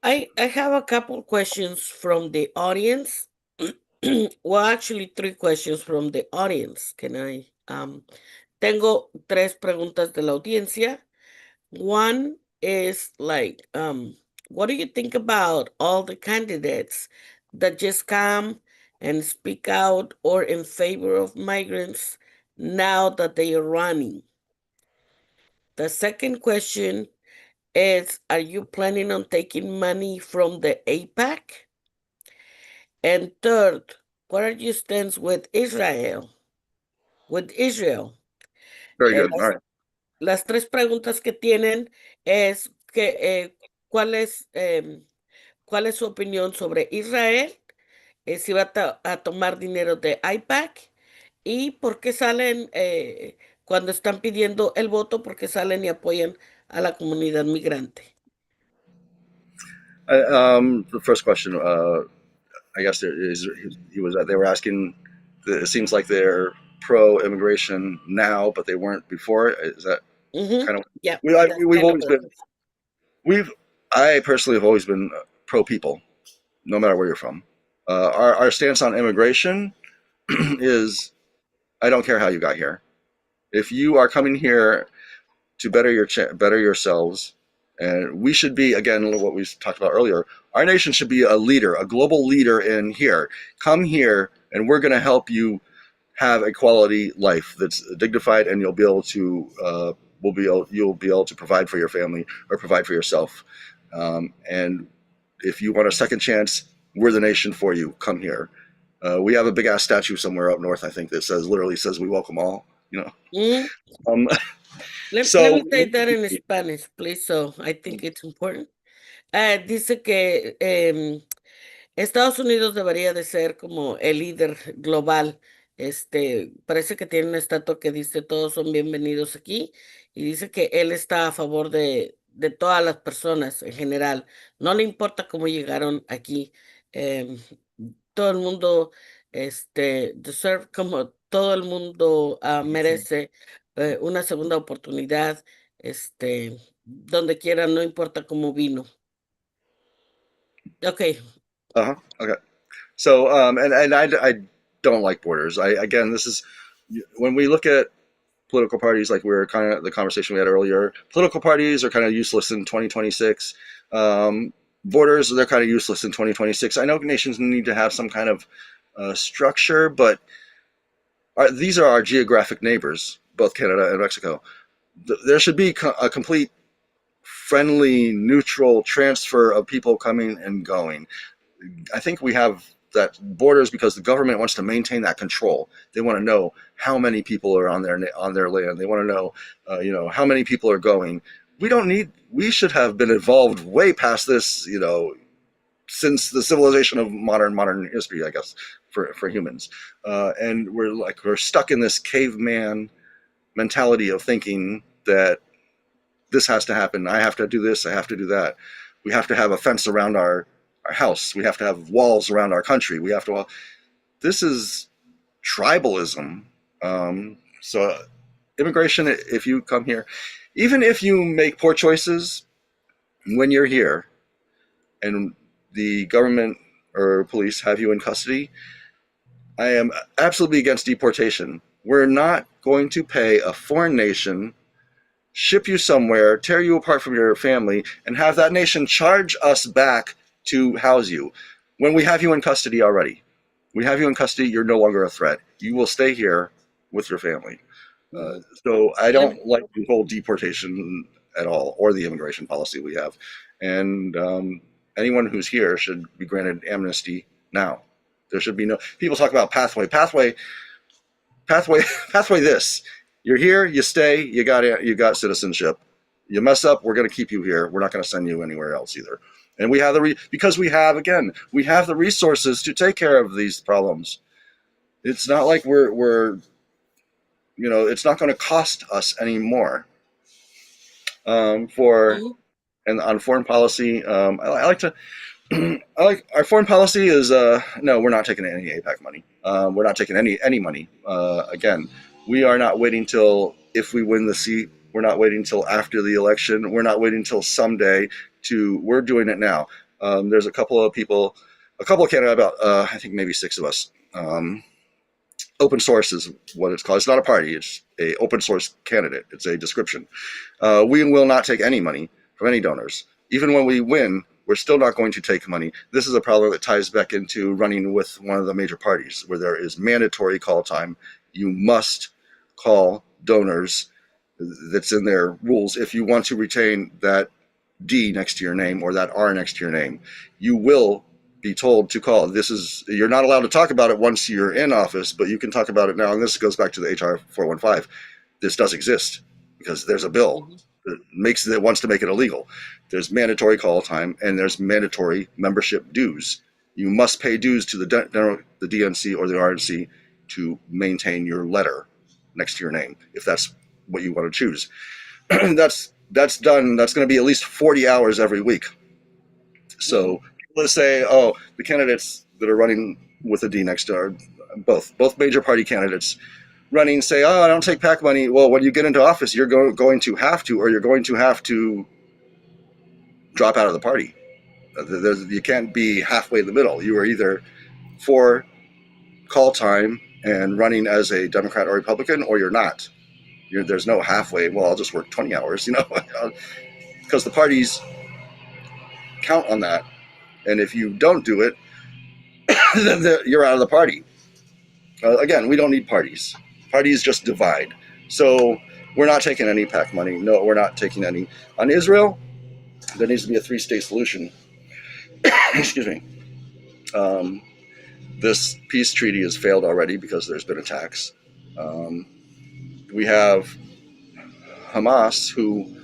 I have a couple questions from the audience. Well, actually, three questions from the audience. Can I? Tengo tres preguntas de la audiencia. One is like, what do you think about all the candidates that just come and speak out or in favor of migrants now that they are running? The second question is, are you planning on taking money from the APAC? And third, what are your stance with Israel? With Israel? Very And good. All right. las tres preguntas que tienen es que, ¿cuál es su opinión sobre Israel? Si va a tomar dinero de IPAC y por qué salen, cuando están pidiendo el voto, por qué salen y apoyan a la comunidad migrante. The first question, I guess he was they were asking. It seems like they're pro-immigration now, but they weren't before. Is that Ujú, kind of yeah, that's we've kind of always what it been is. we've I personally have always been pro people, no matter where you're from. Our stance on immigration is I don't care how you got here. If you are coming here to better yourselves, and we should be again what we talked about earlier. Our nation should be a leader, a global leader in here. Come here, and we're going to help you have a quality life that's dignified, and you'll be able to you'll be able to provide for your family or provide for yourself. And if you want a second chance, we're the nation for you. Come here. We have a big ass statue somewhere up north, I think, that literally says "We welcome all." You know. Mm, Um, let me so say that in Spanish, please, so I think it's important. Dice que Estados Unidos debería de ser como el líder global. Parece que tiene una estatua que dice todos son bienvenidos aquí y dice que él está a favor de todas las personas en general. No le importa cómo llegaron aquí. em, Todo el mundo, como todo el mundo merece una segunda oportunidad, donde quiera, no importa cómo vino. Ok. okay. So, and I don't like borders. Again, this is when we look at political parties, like we are kind of the conversation we had earlier. Political parties are kind of useless in 2026. Borders, they're kind of useless in 2026. I know nations need to have some kind of structure, but these are our geographic neighbors, both Canada and Mexico. There should be a complete friendly, neutral transfer of people coming and going. I think we have that borders because the government wants to maintain that control. They want to know how many people are on their land. They want to know, how many people are going. We don't need. We should have been involved way past this. Since the civilization of modern history, I guess, for humans. And we're stuck in this caveman mentality of thinking that this has to happen. I have to do this. I have to do that. We have to have a fence around our house. We have to have walls around our country. We have to. This is tribalism. So immigration, if you come here, even if you make poor choices when you're here, and the government or police have you in custody, I am absolutely against deportation. We're not going to pay a foreign nation ship you somewhere, tear you apart from your family, and have that nation charge us back to house you when we have you in custody already. We have you in custody, you're no longer a threat. You will stay here with your family. So I Lem- don't like the whole deportation at all, or the immigration policy we have. And anyone who's here should be granted amnesty now. There should be no. People talk about pathway. This. You're here, you stay, you got citizenship. You mess up, we're going to keep you here. We're not going to send you anywhere else either. And we have because we have the resources to take care of these problems. It's not like we're it's not going to cost us anymore. For Mhm. and on foreign policy, I like to I like our foreign policy is no, we're not taking any APAC money. We're not taking any money. Again, we are not waiting till if we win the seat. We're not waiting till after the election. We're not waiting till someday. We're doing it now. There's a couple of Canada, about I think maybe 6 of us. Open source is what it's called. It's not a party. It's a open source candidate. It's a description. We will not take any money from any donors. Even when we win, we're still not going to take money. This is a problem that ties back into running with one of the major parties, where there is mandatory call time. You must call donors. That's in their rules. If you want to retain that D next to your name or that R next to your name, you will be told to call. You're not allowed to talk about it once you're in office, but you can talk about it now. And this goes back to the HR 415. This does exist. because there's a bill Mhm. that wants to make it illegal. There's mandatory call time and there's mandatory membership dues. You must pay dues to the DNC or the RNC to maintain your letter next to your name, if that's what you want to choose. that's done. That's going to be at least 40 hours every week. Mhm. So let's say, oh, the candidates that are running with a D next to are both major party candidates running say, oh, I don't take PAC money. Well, when you get into office, you're going to have to, or you're going to have to drop out of the party. You can't be halfway in the middle. You are either for call time and running as a Democrat or Republican, or you're not. There's no halfway. Well, I'll just work 20 hours, because the parties count on that. And if you don't do it, then you're out of the party. Again, we don't need parties. Parties just divide. So we're not taking any PAC money. No, we're not taking any. On Israel, there needs to be a three-state solution. Excuse me. Um, this peace treaty has failed already because there's been attacks. Um, we have Hamas, who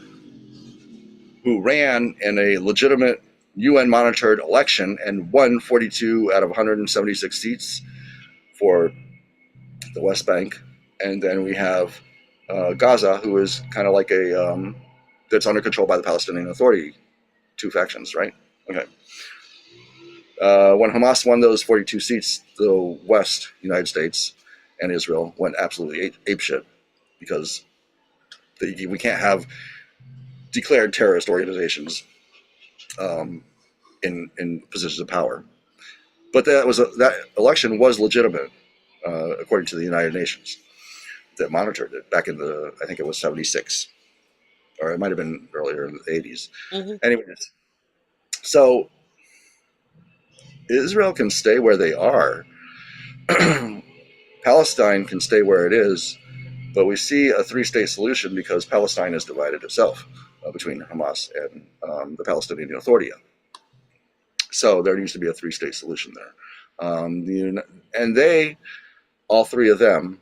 ran in a legitimate UN monitored election and won 42 out of 176 seats for the West Bank. And then we have Gaza, who is kind of like that's under control by the Palestinian Authority. Two factions, right? Okay. When Hamas won those 42 seats, the West, United States, and Israel went absolutely apeshit because we can't have declared terrorist organizations in positions of power. But that election was legitimate, according to the United Nations that monitored it back in I think it was 76, or it might have been earlier in the 80s. Mhm. Anyways, so Israel can stay where they are. Palestine can stay where it is, but we see a three-state solution because Palestine has divided itself between Hamas and the Palestinian Authority. So there needs to be a three-state solution there. And all three of them,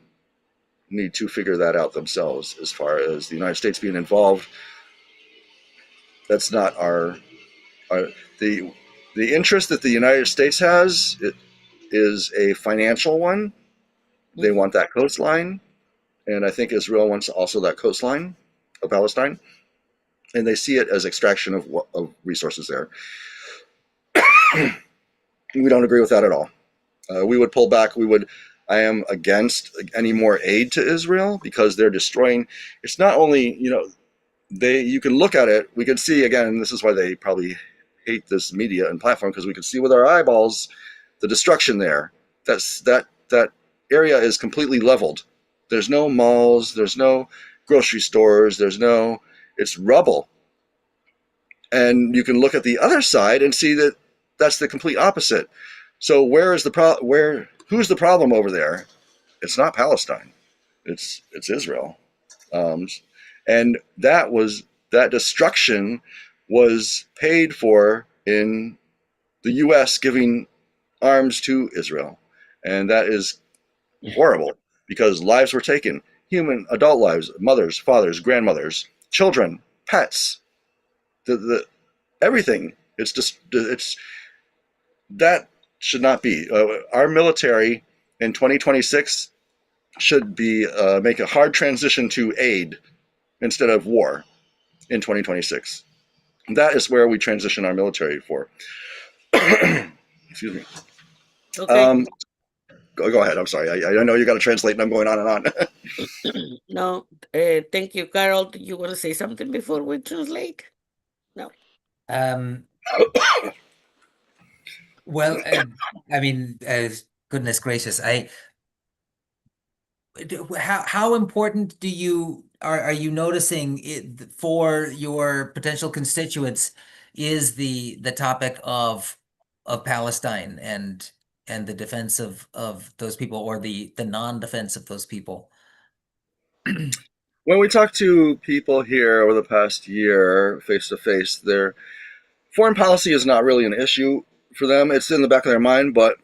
need to figure that out themselves. As far as the United States being involved, that's not the interest that the United States has. It is a financial one. They Mhm. want that coastline, and I think Israel wants also that coastline of Palestine, and they see it as extraction of resources there. We don't agree with that at all. We would pull back. I am against any more aid to Israel because they're destroying. It's not only, you can look at it. We can see again, and this is why they probably hate this media and platform, because we can see with our eyeballs the destruction there. That area is completely leveled. There's no malls. There's no grocery stores. It's rubble. And you can look at the other side and see that that's the complete opposite. So who's the problem over there? It's not Palestine. It's Israel. Um, and that destruction was paid for in the U.S. giving arms to Israel, and that is horrible because lives were taken, human adult lives, mothers, fathers, grandmothers, children, pets, the everything. It's that should not be. Our military in 2026 should be make a hard transition to aid instead of war in 2026. That is where we transition our military for. Excuse me. Okay. Um, go ahead. I'm sorry. I know you got to translate, and I'm going on and on. No, thank you, Carol. Do you want to say something before we translate? No. Um, well, I mean, goodness gracious, how important are you noticing it for your potential constituents is the topic of Palestine and the defense of those people or the non-defense of those people? When we talk to people here over the past year, face to face, their foreign policy is not really an issue for them. It's in the back of their mind, but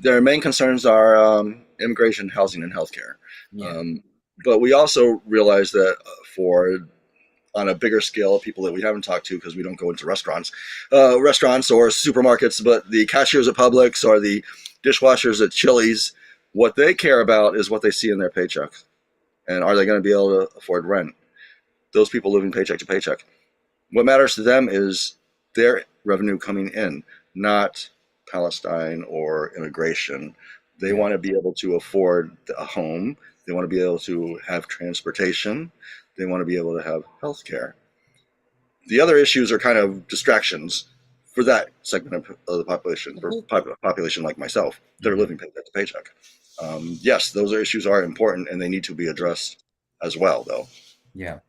their main concerns are immigration, housing, and healthcare. Yeah. Um, But we also realize that for on a bigger scale, people that we haven't talked to because we don't go into restaurants or supermarkets, but the cashiers at Publix or the dishwashers at Chili's, what they care about is what they see in their paycheck, and are they going to be able to afford rent? Those people living paycheck to paycheck. What matters to them is their revenue coming in, not Palestine or immigration. They Yeah. want to be able to afford a home. They want to be able to have transportation. They want to be able to have health care. The other issues are kind of distractions for that segment of the population, for Mhm. population like myself that are Mhm. living paycheck to paycheck. Yes, those issues are important and they need to be addressed as well, though. Yeah.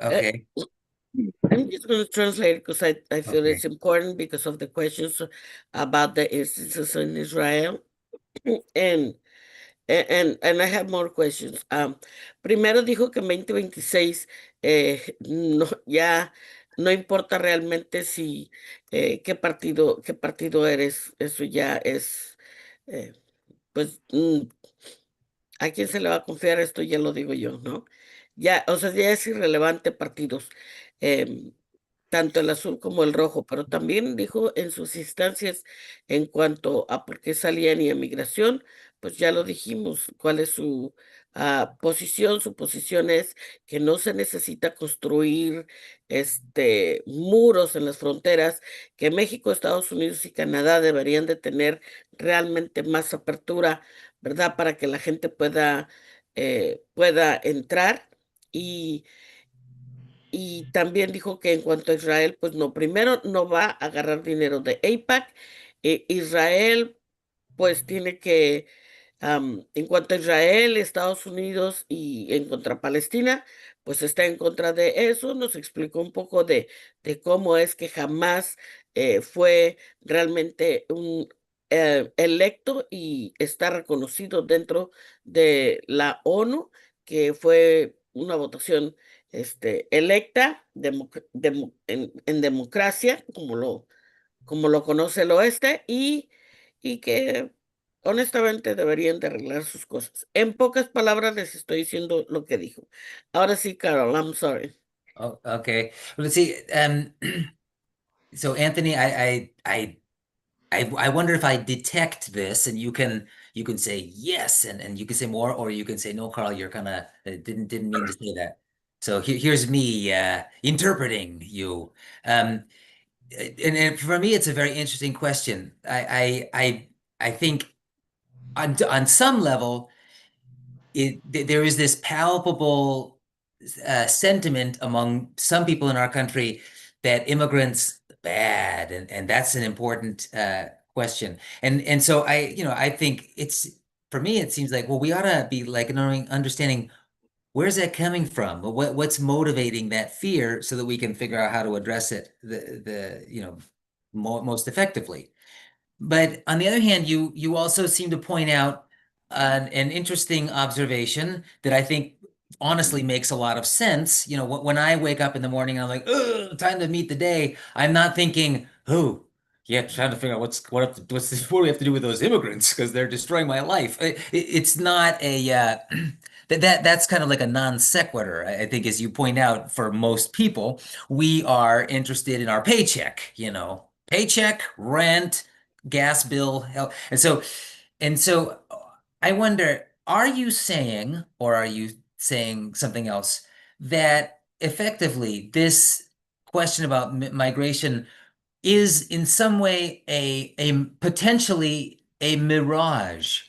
Uh, Okay. I'm just going to translate it because I feel it's Okay. important because of the questions about the instances in Israel. And, and I have more questions. Primero dijo que en 2026 no, ya no importa realmente si qué partido eres, eso ya es, eh, pues ¿a quién se le va a confiar esto? Ya lo digo yo, ¿no? Ya, o sea, ya es irrelevante partidos, em, tanto el azul como el rojo, pero también dijo en sus instancias en cuanto a por qué salían y a migración, pues ya lo dijimos, cuál es su posición. Su posición es que no se necesita construir muros en las fronteras, que México, Estados Unidos y Canadá deberían de tener realmente más apertura, ¿verdad? Para que la gente pueda entrar. Y, y también dijo que en cuanto a Israel, pues no, primero no va a agarrar dinero de AIPAC. Israel, pues tiene que en cuanto a Israel, Estados Unidos y en contra a Palestina, pues está en contra de eso. Nos explicó un poco de cómo es que jamás fue realmente un electo y está reconocido dentro de la ONU, que fue una votación electa en democracia, como lo conoce el oeste, y que honestamente deberían de arreglar sus cosas. En pocas palabras les estoy diciendo lo que dijo. Ahora sí, Carol, I'm sorry. Oh, okay. Well, let's see. So Anthony, I wonder if I detect this, and you can say yes, and you can say more, or you can say no, Carl. You're kind of didn't mean to say that. So here's me interpreting you. Um, and for me, it's a very interesting question. I think on some level, there is this palpable sentiment among some people in our country that immigrants bad, and that's an important question. And so I think it's for me it seems like well we ought to be like knowing understanding where's that coming from, what's motivating that fear so that we can figure out how to address it the most effectively. But on the other hand, you also seem to point out an interesting observation that I think honestly makes a lot of sense. You know, when I wake up in the morning, I'm like, "Ugh, time to meet the day." I'm not thinking, "Oh, yeah, trying to figure out what do we have to do with those immigrants because they're destroying my life." It's not a that's kind of like a non sequitur. I think, as you point out, for most people, we are interested in our paycheck. Paycheck, rent, gas bill, hell. And so I wonder, are you saying, or are you saying something else, that effectively this question about migration is in some way a potentially a mirage,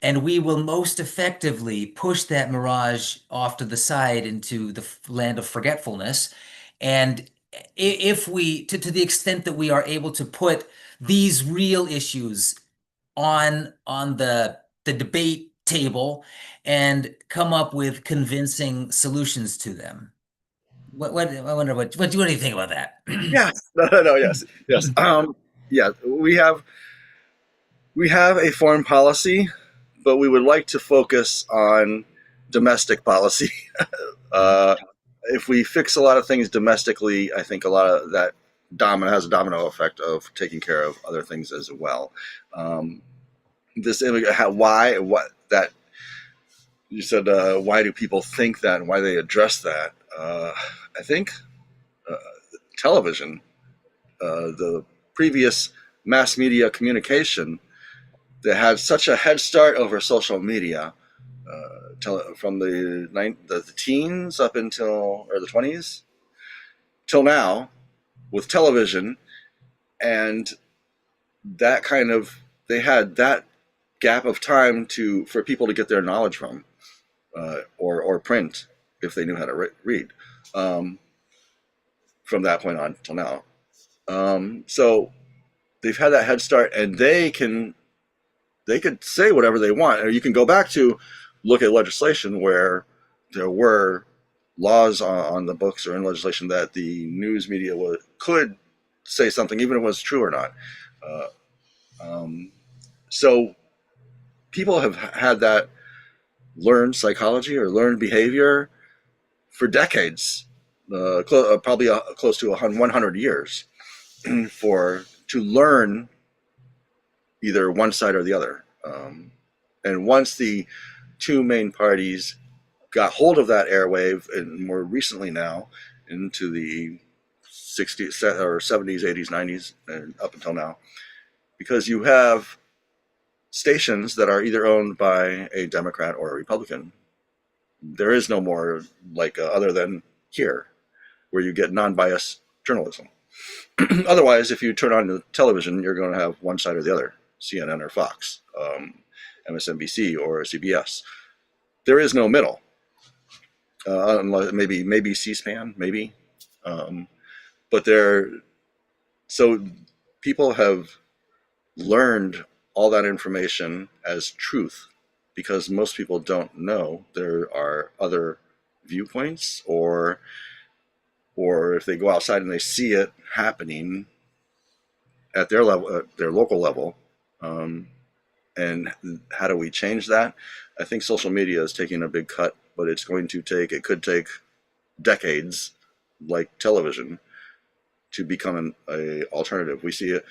and we will most effectively push that mirage off to the side into the land of forgetfulness. And if we, to the extent that we are able to put these real issues on the debate table and come up with convincing solutions to them. What I wonder what do you think about that? Yes, no, yes, yes. Yeah, we have a foreign policy, but we would like to focus on domestic policy. Mhm. uh, if we fix a lot of things domestically, I think a lot of that has a domino effect of taking care of other things as well. This why what that You said, why do people think that and why they address that? I think uh, television, the previous mass media communication that had such a head start over social media from the teens up until or the 20s till now with television and that kind of they had that gap of time to for people to get their knowledge from or print if they knew how to read um, from that point on till now. So they've had that head start, and they could say whatever they want. Or you can go back to look at legislation where there were laws on the books or in legislation that the news media could say something, even if it was true or not. Uh, um, so people have had that learned psychology or learned behavior for decades, probably close to 100 years, for to learn either one side or the other. And once the two main parties got hold of that airwave, and more recently now into the 60s or 70s, 80s, 90s, and up until now, because you have stations that are either owned by a Democrat or a Republican. There is no more like other than here, where you get non-biased journalism. Otherwise, if you turn on the television, you're going to have one side or the other, CNN or Fox, MSNBC or CBS. There is no middle, unless maybe C-SPAN, maybe. Um, but there, so people have learned all that information as truth because most people don't know there are other viewpoints or if they go outside and they see it happening at their level, at their local level. Um, and how do we change that? I think social media is taking a big cut, but it could take decades, like television, to become a alternative. We see it.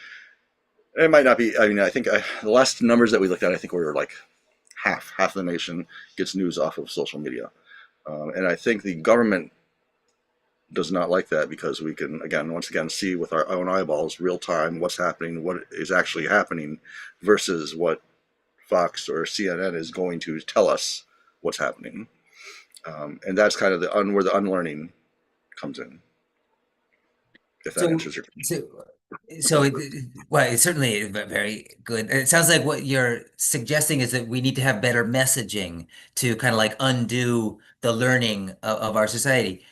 It might not be. I mean, I think the last numbers that we looked at, I think we were like half the nation gets news off of social media, and I think the government does not like that because we can once again see with our own eyeballs real time what's happening, what is actually happening versus what Fox or CNN is going to tell us what's happening. And that's kind of where the unlearning comes in, if that So, answers your question. so, well, it's certainly very good. It sounds like what you're suggesting is that we need to have better messaging to kind of like undo the learning of our society.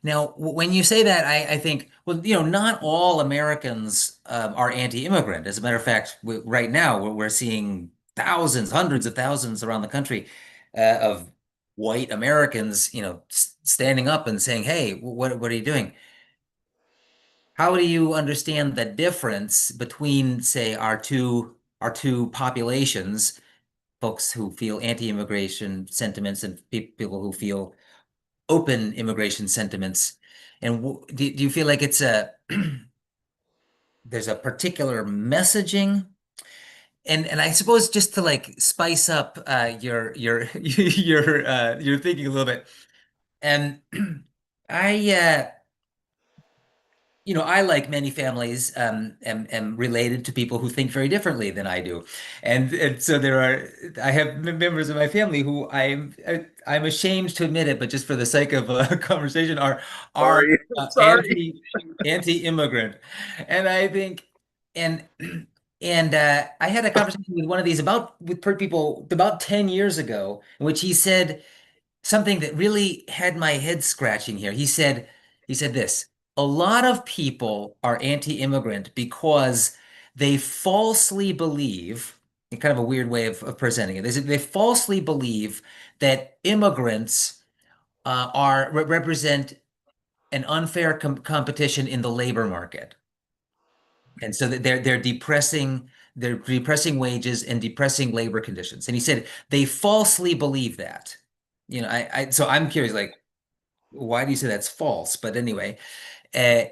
Now, when you say that, I think, well, not all Americans are anti-immigrant. As a matter of fact, right now we're seeing thousands, hundreds of thousands around the country of white Americans, standing up and saying, "Hey, what are you doing?" How do you understand the difference between, say, our two populations, folks who feel anti-immigration sentiments and people who feel open immigration sentiments? And do you feel like it's a there's a particular messaging? And I suppose just to like spice up your your thinking a little bit. And I I, like many families, am related to people who think very differently than I do, and so I have members of my family who I'm ashamed to admit it, but just for the sake of a conversation, are Sorry, sorry. anti-immigrant, and I think, and I had a conversation with one of these with people about 10 years ago, in which he said something that really had my head scratching here. He said this, a lot of people are anti-immigrant because they falsely believe, in kind of a weird way of presenting it. They falsely believe that immigrants represent an unfair competition in the labor market. And so that they're depressing wages and depressing labor conditions. And he said they falsely believe that. So I'm curious, like, why do you say that's false? But anyway, uh,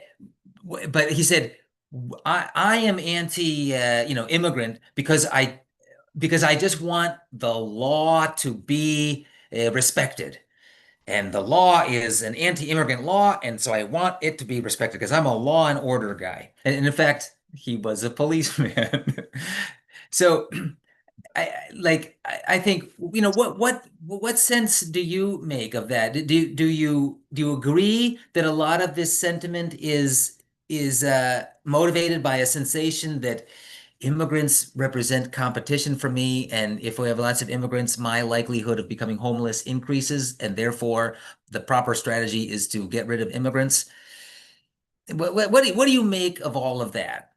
but he said, I am anti, immigrant because I just want the law to be respected. And the law is an anti-immigrant law, and so I want it to be respected because I'm a law and order guy. And in fact, he was a policeman. So I think what sense do you make of that? Do you agree that a lot of this sentiment is motivated by a sensation that immigrants represent competition for me, and if we have lots of immigrants, my likelihood of becoming homeless increases, and therefore the proper strategy is to get rid of immigrants? What do you make of all of that?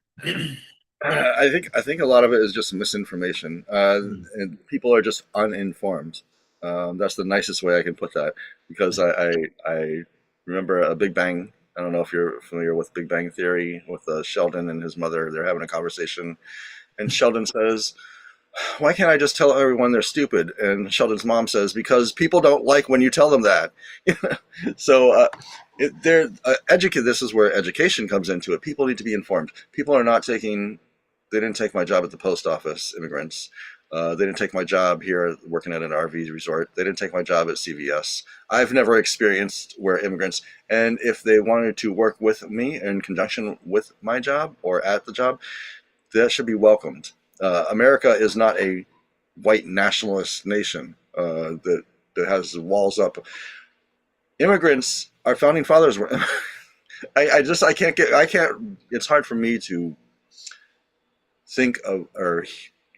I think a lot of it is just misinformation, and people are just uninformed. That's the nicest way I can put that, because I remember a Big Bang. I don't know if you're familiar with Big Bang Theory with Sheldon and his mother. They're having a conversation, and Sheldon says, "Why can't I just tell everyone they're stupid?" And Sheldon's mom says, "Because people don't like when you tell them that." So they're educate. This is where education comes into it. People need to be informed. People are not taking. They didn't take my job at the post office. Immigrants. They didn't take my job here working at an RV resort. They didn't take my job at CVS. I've never experienced where immigrants, and if they wanted to work with me in conjunction with my job or at the job, that should be welcomed. America is not a white nationalist nation that has walls up. Immigrants, our founding fathers were. I can't get. I can't. It's hard for me to think of or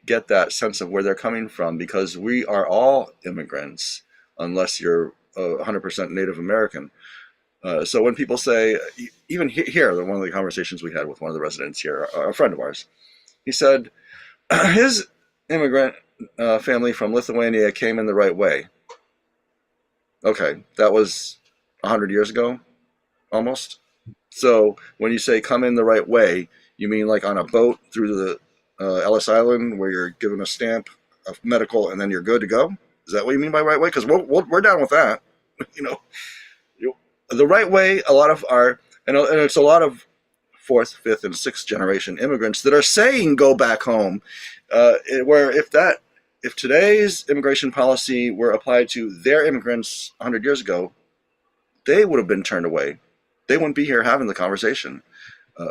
get that sense of where they're coming from, because we are all immigrants unless you're 100% Native American. So when people say, even here, one of the conversations we had with one of the residents here, a friend of ours, he said his immigrant family from Lithuania came in the right way. Okay, that was 100 years ago, almost. So when you say come in the right way, you mean like on a boat through the Ellis Island where you're given a stamp of medical and then you're good to go? Is that what you mean by right way? Because we're down with that. you know, the right way. A lot of our and it's a lot of fourth, fifth, and sixth generation immigrants that are saying go back home. Where if today's immigration policy were applied to their immigrants 100 years ago, they would have been turned away. They wouldn't be here having the conversation. Uh,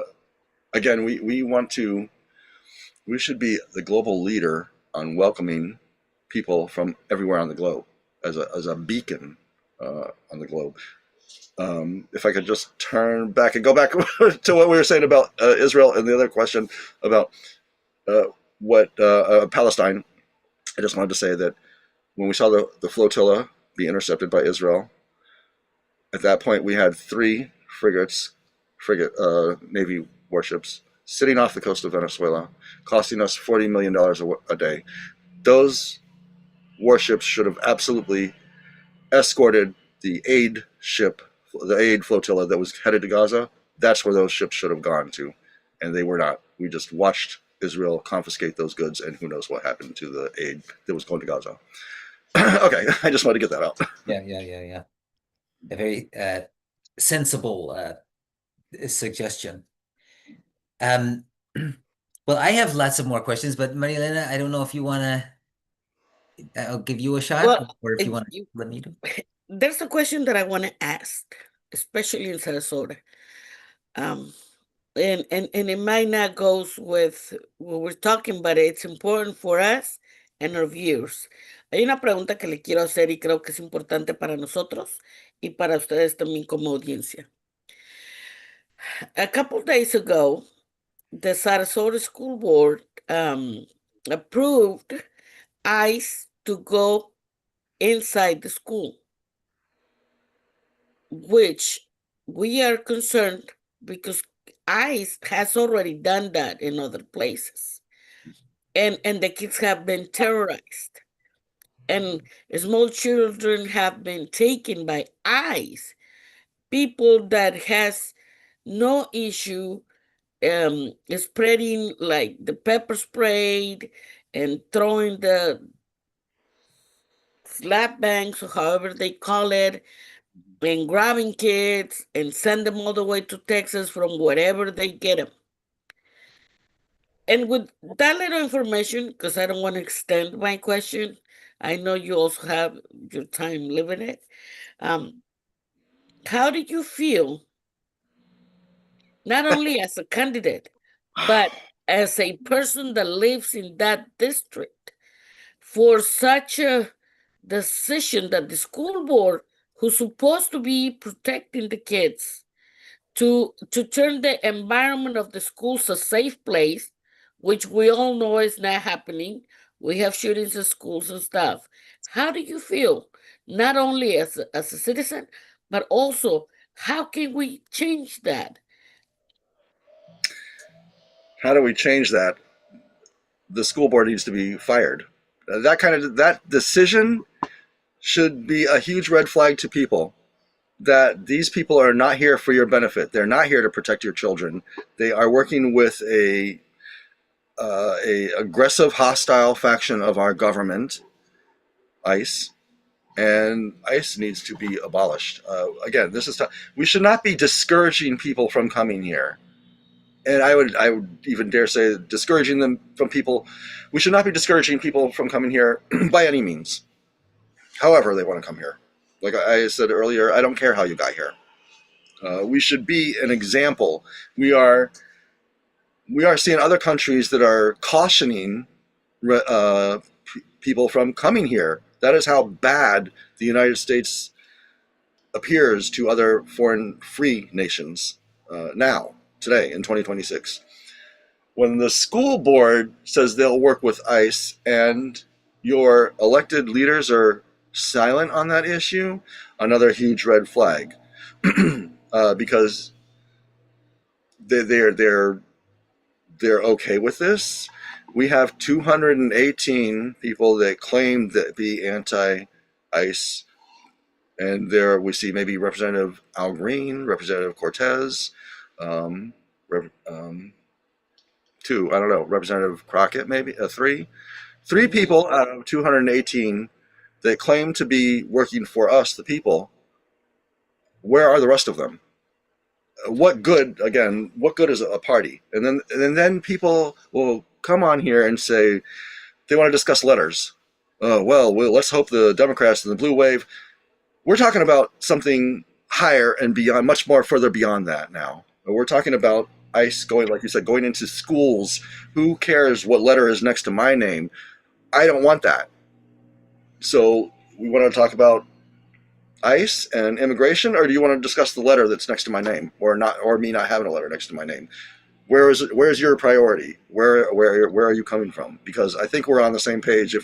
Again, we should be the global leader on people from everywhere on the globe as a beacon on the globe. If I could just turn back and go back to what we were saying about Israel and the other question about what Palestine, I just wanted to say that when we saw the flotilla be intercepted by Israel, at that point we had three frigate Navy warships sitting off the coast of Venezuela, costing us $40 million a day. Those warships should have absolutely escorted the aid flotilla that was headed to Gaza. That's where those ships should have gone to, and they were not. We just watched Israel confiscate those goods, and who knows what happened to the aid that was going to Gaza. Okay, I just wanted to get that out. Yeah. A very sensible suggestion. Um, well, I have lots of more questions, but Maria Elena, I don't know if you want to. I'll give you a shot, Well, or if you want to let me do. there's a question that I want to ask, especially in Sarasota. Um, and it might not goes with what we're talking, but it's important for us and our viewers. Hay una pregunta que le quiero hacer y creo que es importante para nosotros y para ustedes también como audiencia. A couple days ago, the Sarasota School Board approved ICE to go inside the school, which we are concerned because ICE has already done that in other places. And the kids have been terrorized. And small children have been taken by ICE. People that has no issue spreading like the pepper spray and throwing the slap bangs or however they call it, and grabbing kids and send them all the way to Texas from wherever they get them. And with that little information, because I don't want to extend my question, I know you also have your time living it. Um, how did you feel, not only as a candidate, but as a person that lives in that district, for such a decision that the school board, who's supposed to be protecting the kids, to turn the environment of the schools a safe place, which we all know is not happening. We have shootings in schools and stuff. How do you feel, not only as a citizen, but also how can we change that? How do we change that? The school board needs to be fired. That decision should be a huge red flag to people, that these people are not here for your benefit. They're not here to protect your children. They are working with a aggressive, hostile faction of our government, ICE, and ICE needs to be abolished. Again, we should not be discouraging people from coming here. And I would even dare say discouraging them from people. We should not be discouraging people from coming here by any means. However, they want to come here. Like I said earlier, I don't care how you got here. We should be an example. We are seeing other countries that are cautioning people from coming here. That is how bad the United States appears to other foreign free nations now, today, in 2026. When the school board says they'll work with ICE and your elected leaders are silent on that issue, another huge red flag. Because they're okay with this. We have 218 people that claim that be anti-ICE, and there we see maybe Representative Al Green, Representative Cortez, um, two, I don't know, Representative Crockett, maybe three people out of 218 that claim to be working for us, the people. Where are the rest of them? What good, again, what good is a party? And then people will come on here and say they want to discuss letters. Well, let's hope the Democrats and the blue wave. We're talking about something higher and beyond, much more further beyond that now. We're talking about ICE going, like you said, going into schools. Who cares what letter is next to my name? I don't want that. So we want to talk about ICE and immigration, or do you want to discuss the letter that's next to my name, or not, or me not having a letter next to my name? Where's your priority? Where are you coming from? Because I think we're on the same page.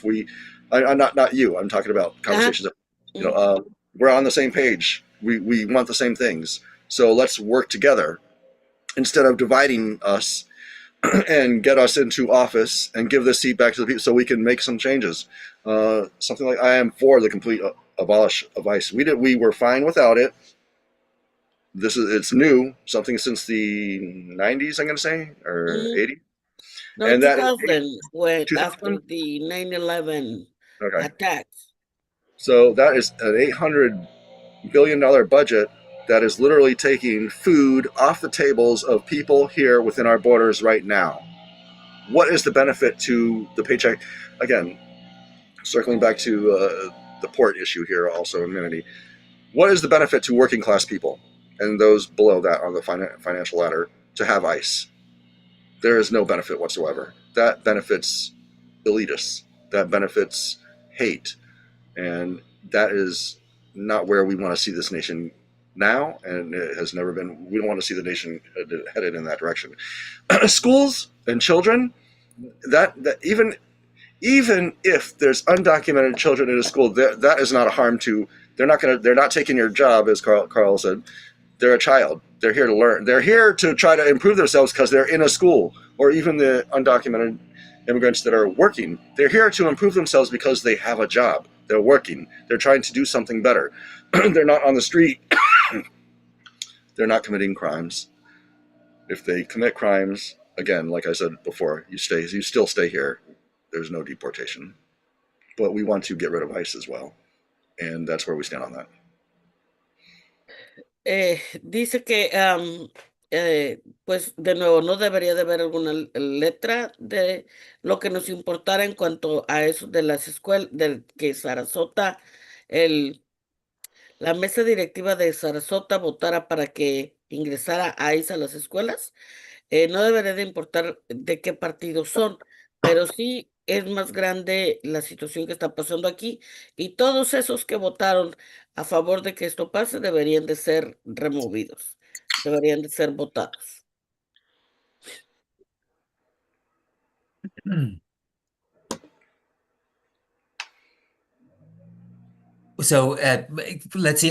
I'm not you. I'm talking about conversations. That, we're on the same page. We want the same things. So let's work together instead of dividing us and get us into office and give this seat back to the people so we can make some changes. Something like I am for the complete abolish of ICE. We were fine without it. It's new, something since the 90s, I'm going to say, or 80s. No, And that 2000, when after 2000. the 9/11 Okay, attacks. so that is an $800 billion budget that is literally taking food off the tables of people here within our borders right now. What is the benefit to the paycheck? Again, circling back to the port issue here, also in Minity. What is the benefit to working class people and those below that on the financial ladder to have ICE? There is no benefit whatsoever. That benefits elitists. That benefits hate. And that is not where we want to see this nation now, and it has never been. We don't want to see the nation headed in that direction. Schools and children, that even if there's undocumented children in a school, that is not a harm to. They're not taking your job, as Carl said. They're a child. They're here to learn. They're here to try to improve themselves because they're in a school. Or even the undocumented immigrants that are working. They're here to improve themselves because they have a job. They're working. They're trying to do something better. They're not on the street. They're not committing crimes. If they commit crimes, again, like I said before, you still stay here. There's no deportation. But we want to get rid of ICE as well. And that's where we stand on that. Dice que pues de nuevo, no debería de haber alguna letra de lo que nos importara en cuanto a eso de las escuelas, del que Sarasota, el, la mesa directiva de Sarasota votara para que ingresara ICE a las escuelas. No debería de importar de qué partido son, pero sí es más grande la situación que está pasando aquí y todos esos que votaron a favor de que esto pase deberían de ser removidos, deberían de ser votados. So let's see.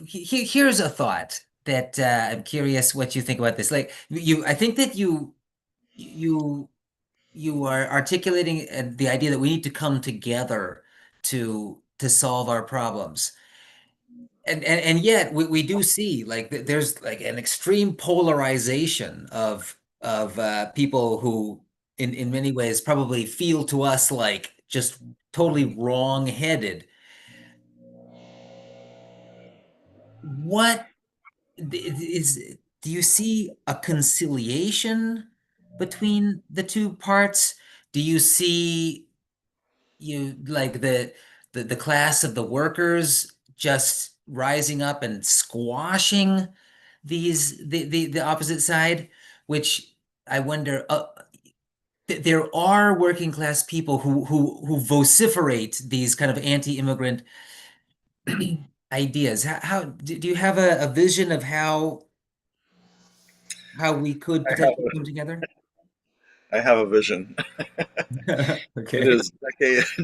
Here's a thought that I'm curious what you think about this. Like I think that you you are articulating the idea that we need to come together to solve our problems. And yet we do see like there's like an extreme polarization of people who in many ways probably feel to us like just totally wrong-headed. What is do you see a conciliation between the two parts? Do you see you like the class of the workers just rising up and squashing the opposite side, which I wonder there are working class people who vociferate these kind of anti-immigrant ideas. How do you have a vision of how we could I have, potentially come together? I have a vision. It Okay. is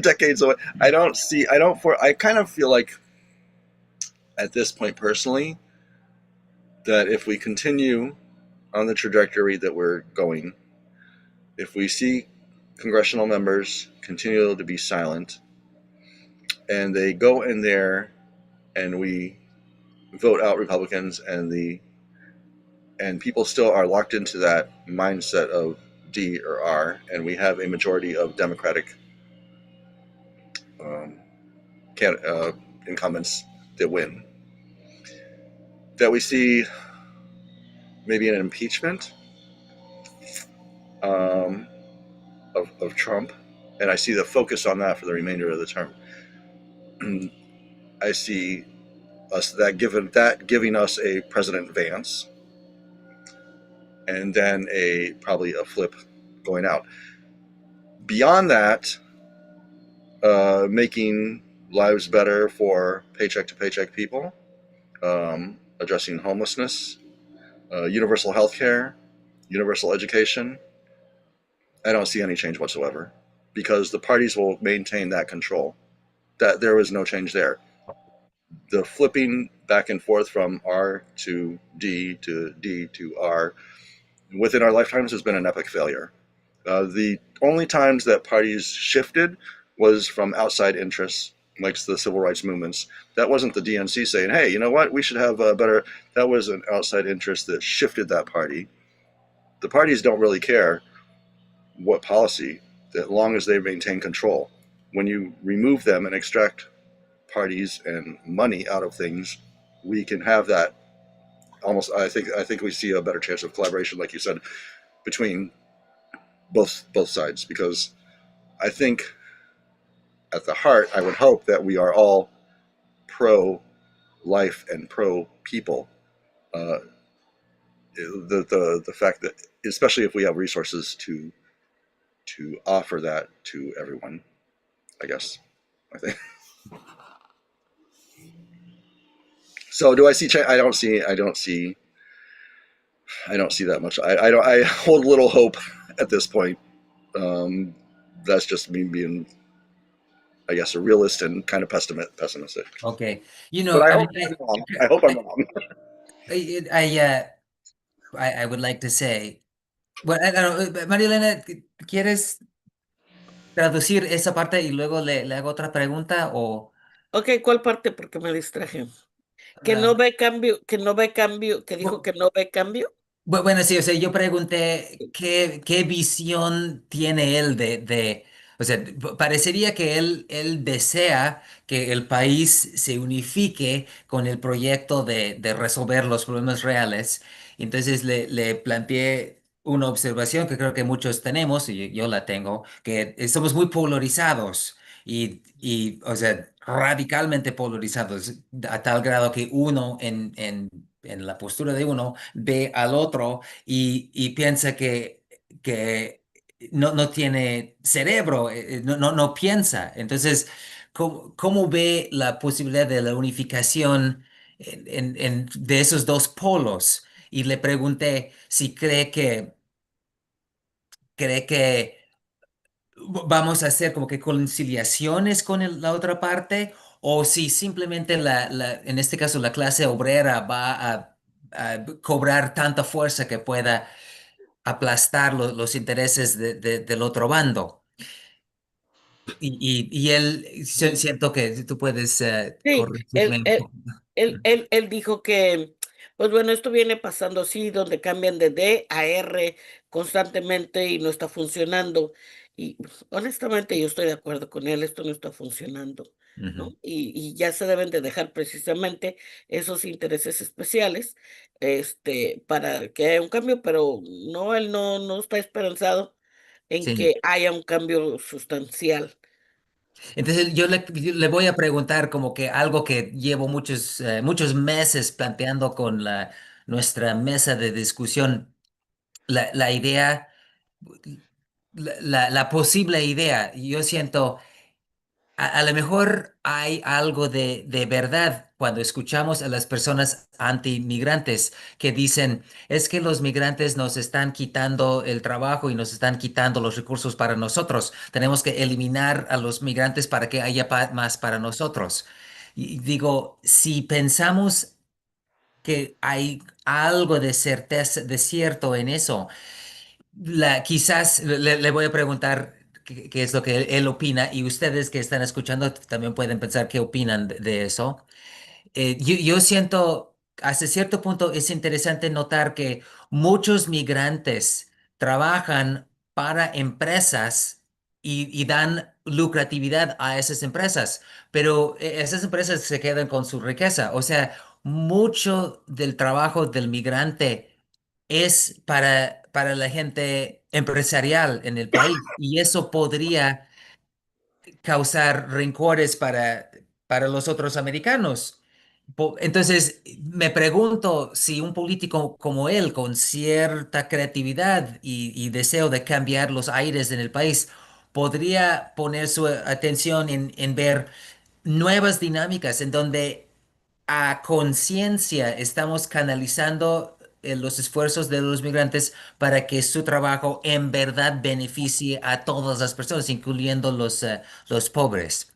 decades away. I kind of feel like at this point personally that if we continue on the trajectory that we're going, if we see congressional members continue to be silent and they go in there and we vote out Republicans and people still are locked into that mindset of D or R, and we have a majority of Democratic um, can, incumbents that win, that we see maybe an impeachment um, of Trump, and I see the focus on that for the remainder of the term. I see us giving us a President Vance, and then a probably a flip going out. Beyond that, making lives better for paycheck to paycheck people, addressing homelessness, universal health care, universal education. I don't see any change whatsoever because the parties will maintain that control. That there is no change there. The flipping back and forth from R to D to R within our lifetimes has been an epic failure. The only times that parties shifted was from outside interests, like the civil rights movements. That wasn't the DNC saying, "Hey, you know what? We should have a better." That was an outside interest that shifted that party. The parties don't really care what policy, as long as they maintain control. When you remove them and extract parties and money out of things, we can have that almost. I think we see a better chance of collaboration, like you said, between both sides, because I think at the heart, I would hope that we are all pro life and pro people. Uh, the fact that, especially if we have resources to offer that to everyone, I guess. I think so. Do I see? I don't see. I don't see. I don't see that much. I don't. I hold little hope at this point. Um, that's just me being, I guess, a realist and kind of pessimistic. Okay. But I I hope mean, I'm wrong. I hope I'm wrong. I, I, uh, I would like to say, bueno, no, María Elena, ¿quieres traducir esa parte y luego le hago otra pregunta o Ok, ¿cuál parte? Porque me distraje. Que no ah, ve cambio, que no ve cambio, que dijo que no ve cambio. bueno, sí, o sea, yo pregunté qué visión tiene él o sea, parecería que él desea que el país se unifique con el proyecto de resolver los problemas reales Entonces le planteé una observación que creo que muchos tenemos, y yo la tengo, que somos muy polarizados o sea, radicalmente polarizados, a tal grado que uno en la postura de uno ve al otro y piensa que no tiene cerebro, no piensa. Entonces, ¿cómo ve la posibilidad de la unificación de esos dos polos? Y le pregunté si cree que vamos a hacer como que conciliaciones con la otra parte, o si simplemente en este caso la clase obrera va a cobrar tanta fuerza que pueda aplastar los intereses del otro bando. Y él, siento que tú puedes Sí, corregirme un poco. él dijo que, pues bueno, esto viene pasando así, donde cambian de D a R constantemente y no está funcionando. Y pues, honestamente yo estoy de acuerdo con él, esto no está funcionando, ¿no? Ujú. Y ya se deben de dejar precisamente esos intereses especiales, para que haya un cambio, pero no, él no está esperanzado en Sí. que haya un cambio sustancial. Entonces yo le voy a preguntar como que algo que llevo muchos meses planteando con nuestra mesa de discusión, la idea, la posible idea. Yo siento, a lo mejor hay algo de verdad cuando escuchamos a las personas antimigrantes que dicen, es que los migrantes nos están quitando el trabajo y nos están quitando los recursos para nosotros. Tenemos que eliminar a los migrantes para que haya más para nosotros. Y digo, si pensamos que hay algo de certeza, de cierto en eso, quizás le voy a preguntar qué es lo que él opina, y ustedes que están escuchando también pueden pensar qué opinan de eso. Yo siento, hasta cierto punto es interesante notar que muchos migrantes trabajan para empresas y dan lucratividad a esas empresas, pero esas empresas se quedan con su riqueza. O sea, mucho del trabajo del migrante es para la gente empresarial en el país, y eso podría causar rencores para los otros americanos. Entonces, me pregunto si un político como él, con cierta creatividad y deseo de cambiar los aires en el país, podría poner su atención en ver nuevas dinámicas en donde a conciencia estamos canalizando los esfuerzos de los migrantes para que su trabajo en verdad beneficie a todas las personas, incluyendo los pobres.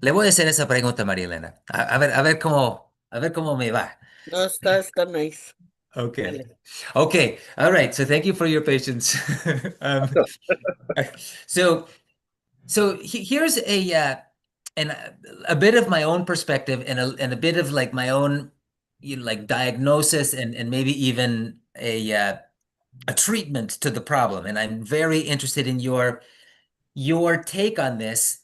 Le voy a hacer esa pregunta, María Elena. A ver cómo me va. No, está nice. Okay. Dale. Okay. All right. So thank you for your patience. Um, so here's an, a bit of my own perspective, and a bit of like my own, like diagnosis, and maybe even a treatment to the problem. And I'm very interested in your take on this,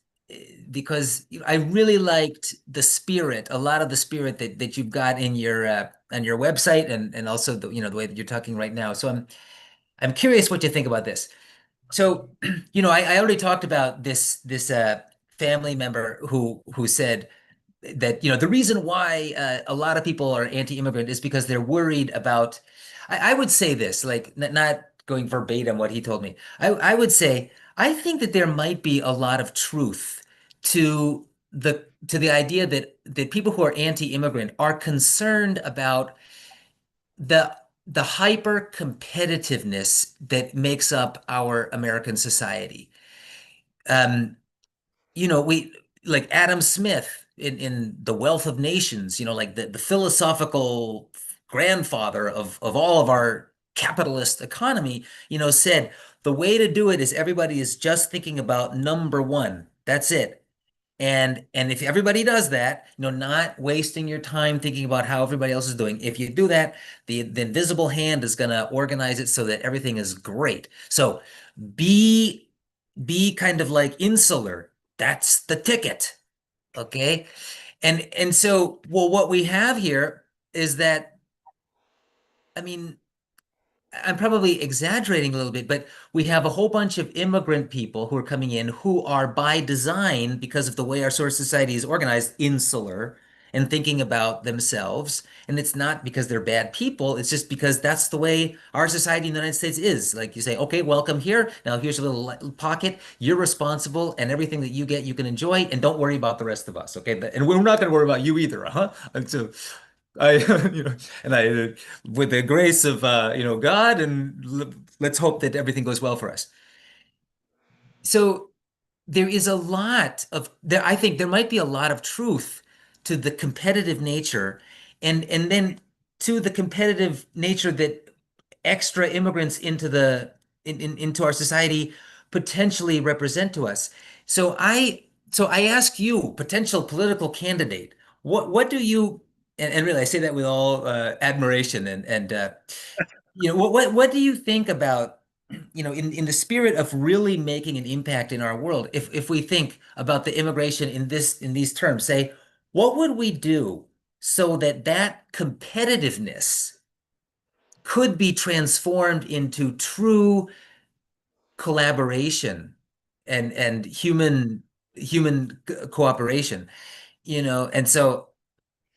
because I really liked a lot of the spirit that you've got in your on your website, and also the way that you're talking right now. So I'm curious what you think about this. So, I already talked about this family member who said that the reason why a lot of people are anti-immigrant is because they're worried about. I would say this, like, not going verbatim what he told me. I would say I think that there might be a lot of truth to the idea that people who are anti-immigrant are concerned about the hyper competitiveness that makes up our American society. Um, we like Adam Smith in The Wealth of Nations, like the philosophical grandfather of all of our capitalist economy, said the way to do it is everybody is just thinking about number one. That's it. And if everybody does that, not wasting your time thinking about how everybody else is doing, if you do that, the invisible hand is going to organize it so that everything is great. So be be kind of like insular. That's the ticket. Okay. And so, well, what we have here is that, I mean, I'm probably exaggerating a little bit, but we have a whole bunch of immigrant people who are coming in who are by design, because of the way our sort of society is organized, insular and thinking about themselves. And it's not because they're bad people. It's just because that's the way our society in the United States is. Like you say, okay, welcome here. Now here's a little pocket. You're responsible, and everything that you get, you can enjoy, and don't worry about the rest of us. Okay. And we're not going to worry about you either. Huh? And so I, and with the grace of, God, and let's hope that everything goes well for us. So there is a lot of there. I think there might be a lot of truth to the competitive nature, and then to the competitive nature that extra immigrants into our society potentially represent to us. So I ask you, potential political candidate, what do you and really I say that with all admiration and what do you think about in the spirit of really making an impact in our world, if we think about the immigration in these terms, say, what would we do so that that competitiveness could be transformed into true collaboration and human cooperation, and so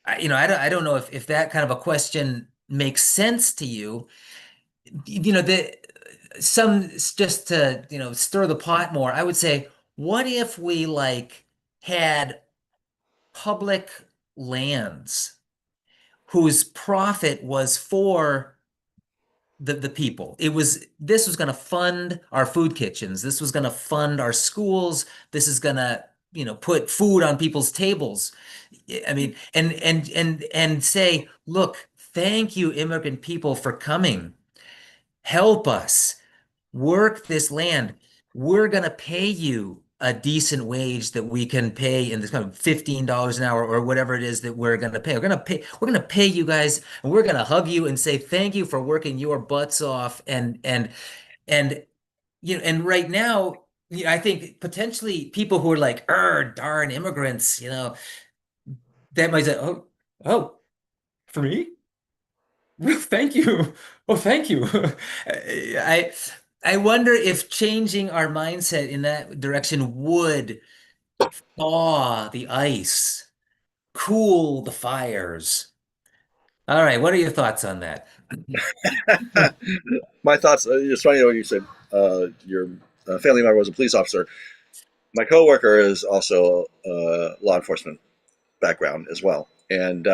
I don't know if that kind of a question makes sense to you. The some just to stir the pot more, I would say, what if we like had public lands whose profit was for the people. This was going to fund our food kitchens. This was going to fund our schools. This is going to, put food on people's tables. I mean, and say, look, thank you, immigrant people, for coming. Help us work this land. We're going to pay you a decent wage that we can pay in this kind of $15 an hour or whatever it is that we're going to pay. We're going to pay you guys, and we're going to hug you and say thank you for working your butts off. And and right now, I think potentially people who are like, darn immigrants, that might say, oh, for me? Thank you. Oh, thank you. I I wonder if changing our mindset in that direction would thaw the ice, cool the fires. All right, what are your thoughts on that? My thoughts. It's funny when you said your family member was a police officer. My coworker is also law enforcement background as well, and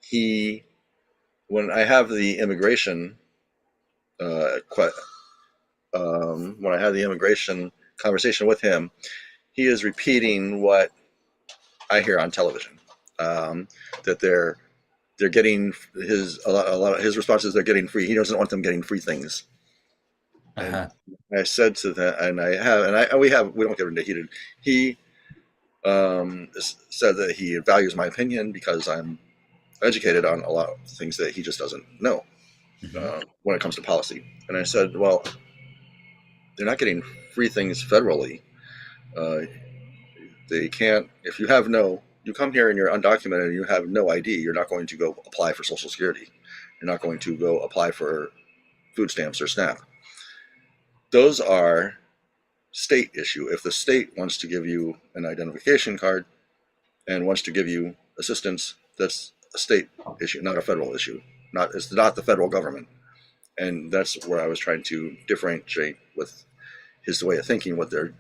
he, when I have the immigration, uh, when I have the immigration conversation with him, he is repeating what I hear on television. That they're getting a lot of his responses. They're getting free. He doesn't want them getting free things. And Uh-huh. I said to them, and we don't get into heated. He said that he values my opinion because I'm educated on a lot of things that he just doesn't know Mhm. when it comes to policy. And I said, well, they're not getting free things federally. Uh, they can't. If you have no, you come here and you're undocumented and you have no ID, you're not going to go apply for Social Security. You're not going to go apply for food stamps or SNAP. Those are state issue. If the state wants to give you an identification card and wants to give you assistance, that's a state issue, not a federal issue. It's not the federal government, and that's where I was trying to differentiate with his way of thinking. The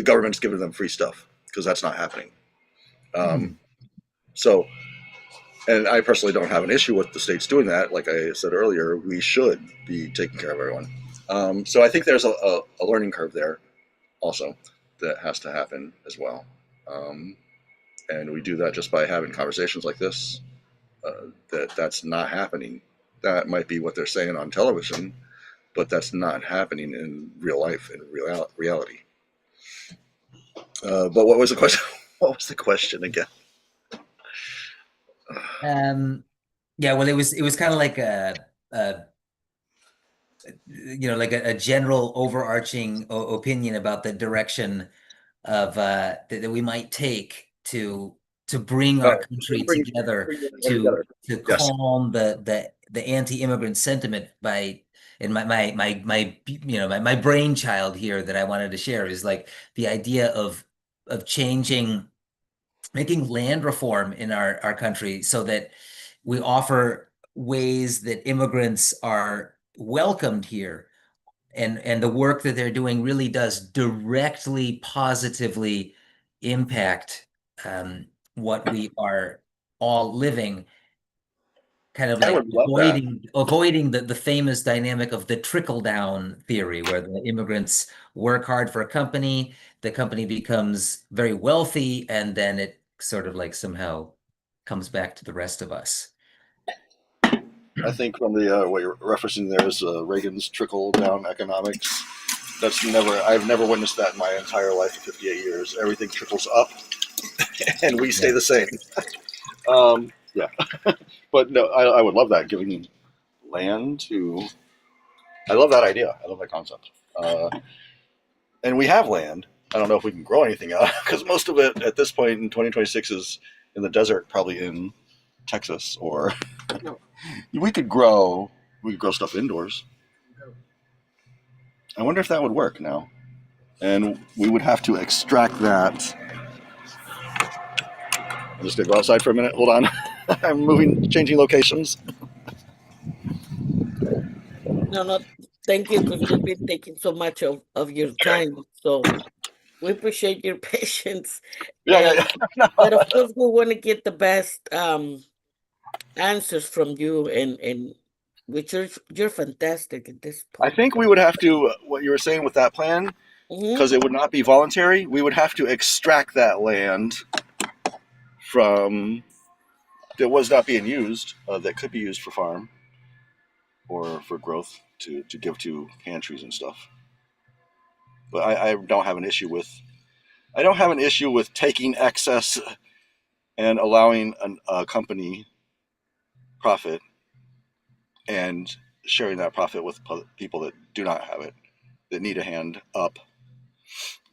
government's giving them free stuff because that's not happening. Hmm. Um, so, and I personally don't have an issue with the states doing that. Like I said earlier, we should be taking care of everyone. So I think there's a learning curve there also that has to happen as well. Um, and we do that just by having conversations like this. That's not happening. That might be what they're saying on television, but that's not happening in real life, in reality. But what was the question? What was the question again? Um, yeah, well, it was kind of like like a general overarching opinion about the direction of that we might take to bring our Oh, country bring together everyone to together. to Yes. calm the anti-immigrant sentiment by And my brainchild here that I wanted to share is like the idea of changing, making land reform in our country so that we offer ways that immigrants are welcomed here, and the work that they're doing really does directly positively impact what we are all living, kind of I like would love that. avoiding the famous dynamic of the trickle down theory, where the immigrants work hard for a company, the company becomes very wealthy, and then it sort of like somehow comes back to the rest of us. I think from the what you're referencing there is Reagan's trickle down economics. I've never witnessed that in my entire life of 58 years. Everything trickles up and we stay Yeah. the same. Yeah, but no, I would love that, giving land to. I love that idea. I love that concept. And we have land. I don't know if we can grow anything out because most of it at this point in 2026 is in the desert, probably in Texas, or we could grow. We could grow stuff indoors. I wonder if that would work now. And we would have to extract that. I'm just gonna go outside for a minute. Hold on. I'm moving, changing locations. No, no, thank you, because we've been taking so much of your time. So we appreciate your patience. Yeah, yeah, And yeah. but of course we want to get the best answers from you, and which you're fantastic at this I point. think we would have to, what you were saying with that plan, Hmm. because it would not be voluntary, we would have to extract that land from that was not being used, that could be used for farm or for growth to give to pantries and stuff. But I don't have an issue with taking excess and allowing a company profit and sharing that profit with people that do not have it, that need a hand up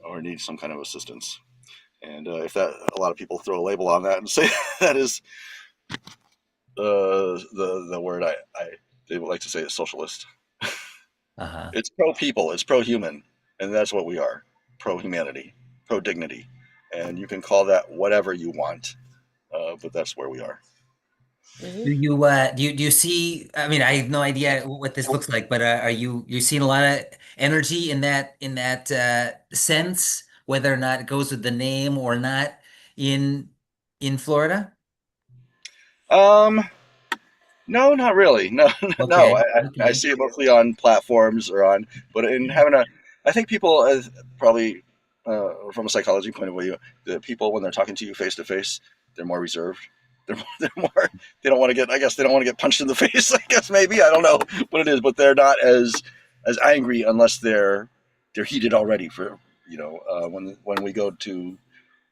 or need some kind of assistance. And if that, a lot of people throw a label on that and say that is the word I they would like to say is socialist. Uh-huh. It's pro people, it's pro human, and that's what we are: pro humanity, pro dignity, and you can call that whatever you want, but that's where we are. Hmm. Do you see, I mean, I have no idea what this looks like, but are you seeing a lot of energy in that sense, whether or not it goes with the name or not in in Florida? Um, No, not really. No, no. Okay. I Okay. see it mostly on platforms or on, but in having a, I think people probably, from a psychology point of view, the people when they're talking to you face to face, they're more reserved. They're more, they don't want to get, I guess they don't want to get punched in the face. I guess maybe, I don't know what it is, but they're not as angry unless they're heated already for, when we go to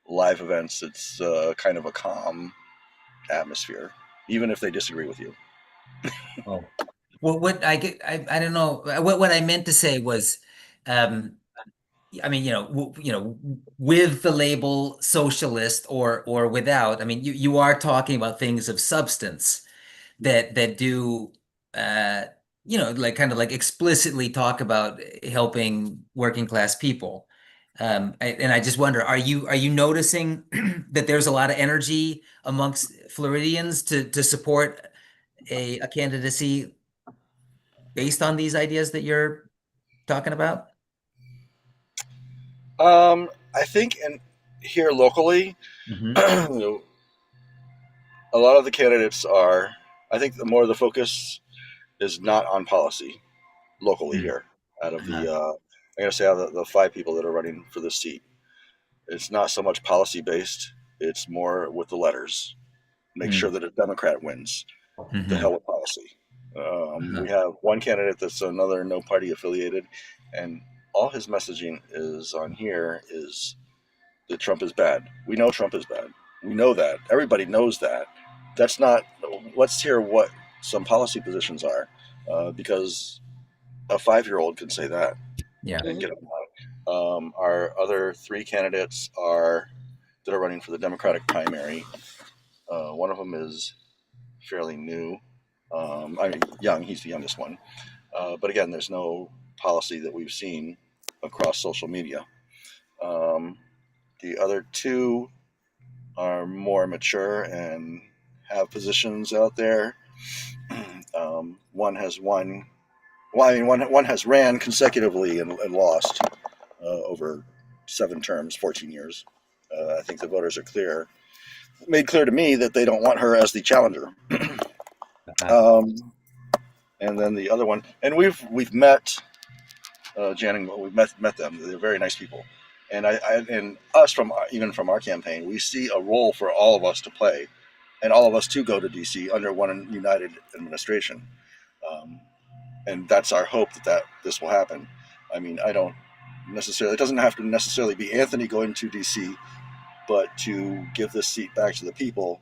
live events, it's kind of a calm atmosphere, even if they disagree with you. Oh. Well, what I get, I don't know. What I meant to say was, um, I mean, with the label socialist or without, I mean, you are talking about things of substance that do, uh, like kind of like explicitly talk about helping working class people. And I just wonder, are you noticing that there's a lot of energy amongst Floridians to support a candidacy based on these ideas that you're talking about? I think in here locally, Hmm. you know, a lot of the candidates are. I think the more the focus is not on policy locally here. Out of the, Uh-huh. I gotta say, out of the five people that are running for this seat, it's not so much policy based. It's more with the letters. Make sure that a Democrat wins. The Hmm. hell with policy. We Uh-huh. have one candidate that's another no party affiliated, and all his messaging is on here is that Trump is bad. We know Trump is bad. We know that. Everybody knows that. That's not. Let's hear what some policy positions are, because a 5-year-old can say that Yeah. and Hmm. get them out. Our other three candidates are that are running for the Democratic primary. One of them is fairly new. I mean, young. He's the youngest one. But again, there's no policy that we've seen across social media. Um, the other two are more mature and have positions out there. One has won. Well, I mean, one has ran consecutively and lost over 7 terms, 14 years. I think the voters are made clear to me that they don't want her as the challenger. Uh-huh. Um, and then the other one, and we've met Jan and we've met them. They're very nice people, and and us from even from our campaign, we see a role for all of us to play, and all of us to go to DC under one united administration. Um, and that's our hope that this will happen. I mean, I don't necessarily. It doesn't have to necessarily be Anthony going to DC, but to give this seat back to the people,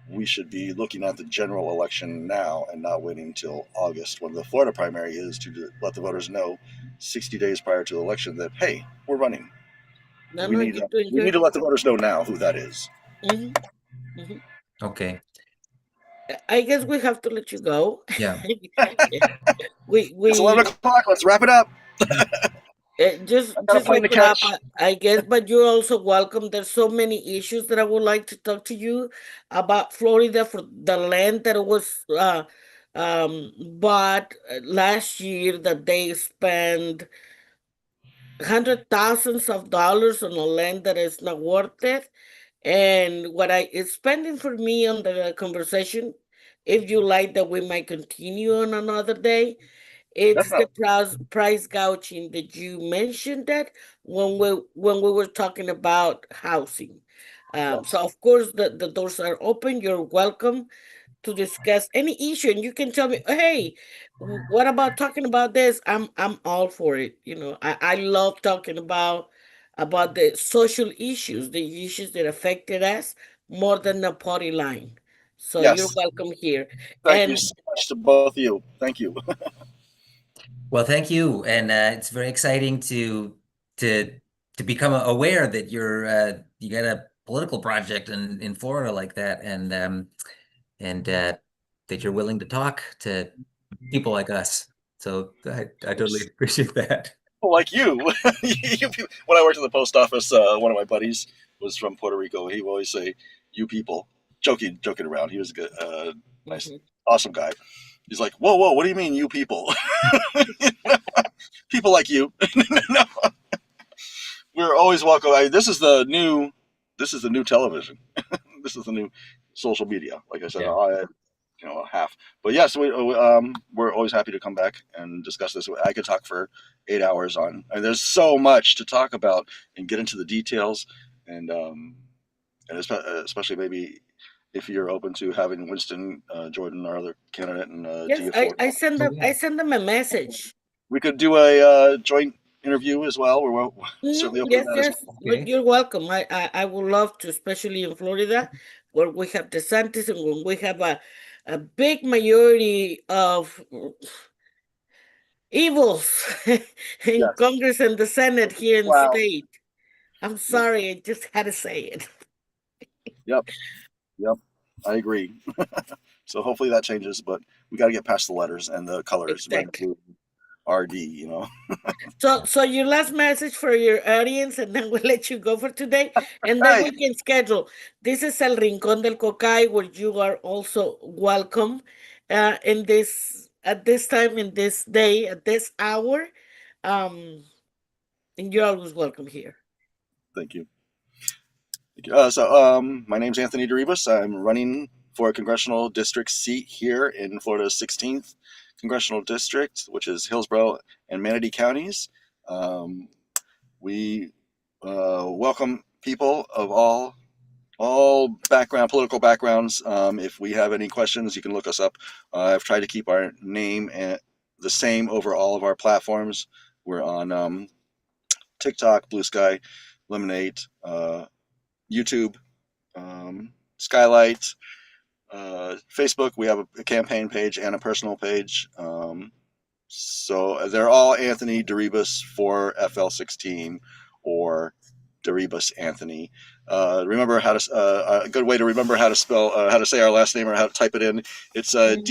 we should be looking at the general election now and not waiting until August when the Florida primary is to let the voters know 60 days prior to the election that hey, we're running. No, no, you're doing We need good. to let the voters know now who that is. Hmm. Hmm. Okay. I guess we have to let you go. Yeah. we It's 11 we o'clock. Let's wrap it up. I got a just plane wrap to it up, catch. I guess. But you're also welcome. There's so many issues that I would like to talk to you about Florida for the land that was bought last year that they spent hundred thousands of dollars on a land that is not worth it. And what I is spending for me on the conversation, if you like that we might continue on another day, it's the Definitely. price gouging that you mentioned that when we were talking about housing. So Yes. of course the doors are open. You're welcome to discuss any issue, and you can tell me, hey, what about talking about this? I'm all for it. I love talking about the social issues, the issues that affected us more than the party line. So you're Yes. welcome here. Thank you And so much to both of you. Thank you. Well, thank you, and it's very exciting to to become aware that you got a political project in Florida like that, and that you're willing to talk to people like us. So I totally appreciate that. People like you. When I worked at the post office, one of my buddies was from Puerto Rico. He would always say, "You people," joking around. He was a good, nice, mhm. awesome guy. He's like, "Whoa, whoa, what do you mean, you people? People like you." No, we're always welcome. This is the new television. This is the new social media. Like I said, Yeah. half. But yes, we're always happy to come back and discuss this. I could talk for 8 hours on. And there's so much to talk about and get into the details, and especially maybe if you're open to having Winston Jordan, our other candidate, and Yes, Gia Ford. Oh yeah. I send them a message. We could do a joint interview as well. We're certainly open to Yes, that as yes. well. Look, Okay. you're welcome. I would love to, especially in Florida, where we have DeSantis and when we have a big majority of evils in Yes. Congress and the Senate here in the Wow. state. I'm Yep. sorry, I just had to say it. Yep. Yep. I agree. So hopefully that changes, but we got to get past the letters and the colors, red, Exactly. blue, RD. You know. So your last message for your audience, and then we'll let you go for today, and then Hey, we can schedule. This is El Rincón del Cocay, where you are also welcome, in this at this time, in this day, at this hour, um, and you're always welcome here. thank you. My name's Anthony DeRibas. I'm running for a congressional district seat here in Florida's 16th congressional district, which is Hillsborough and Manatee counties. Um, we welcome people of all political backgrounds. If we have any questions, you can look us up. I've tried to keep our name the same over all of our platforms. We're on TikTok, Blue Sky, Lemonade, YouTube, Skylight, Facebook. We have a campaign page and a personal page. So they're all Anthony Deribas for FL16 or Deribas Anthony. Remember how to a good way to remember how to spell how to say our last name or how to type it in. It's Mhm.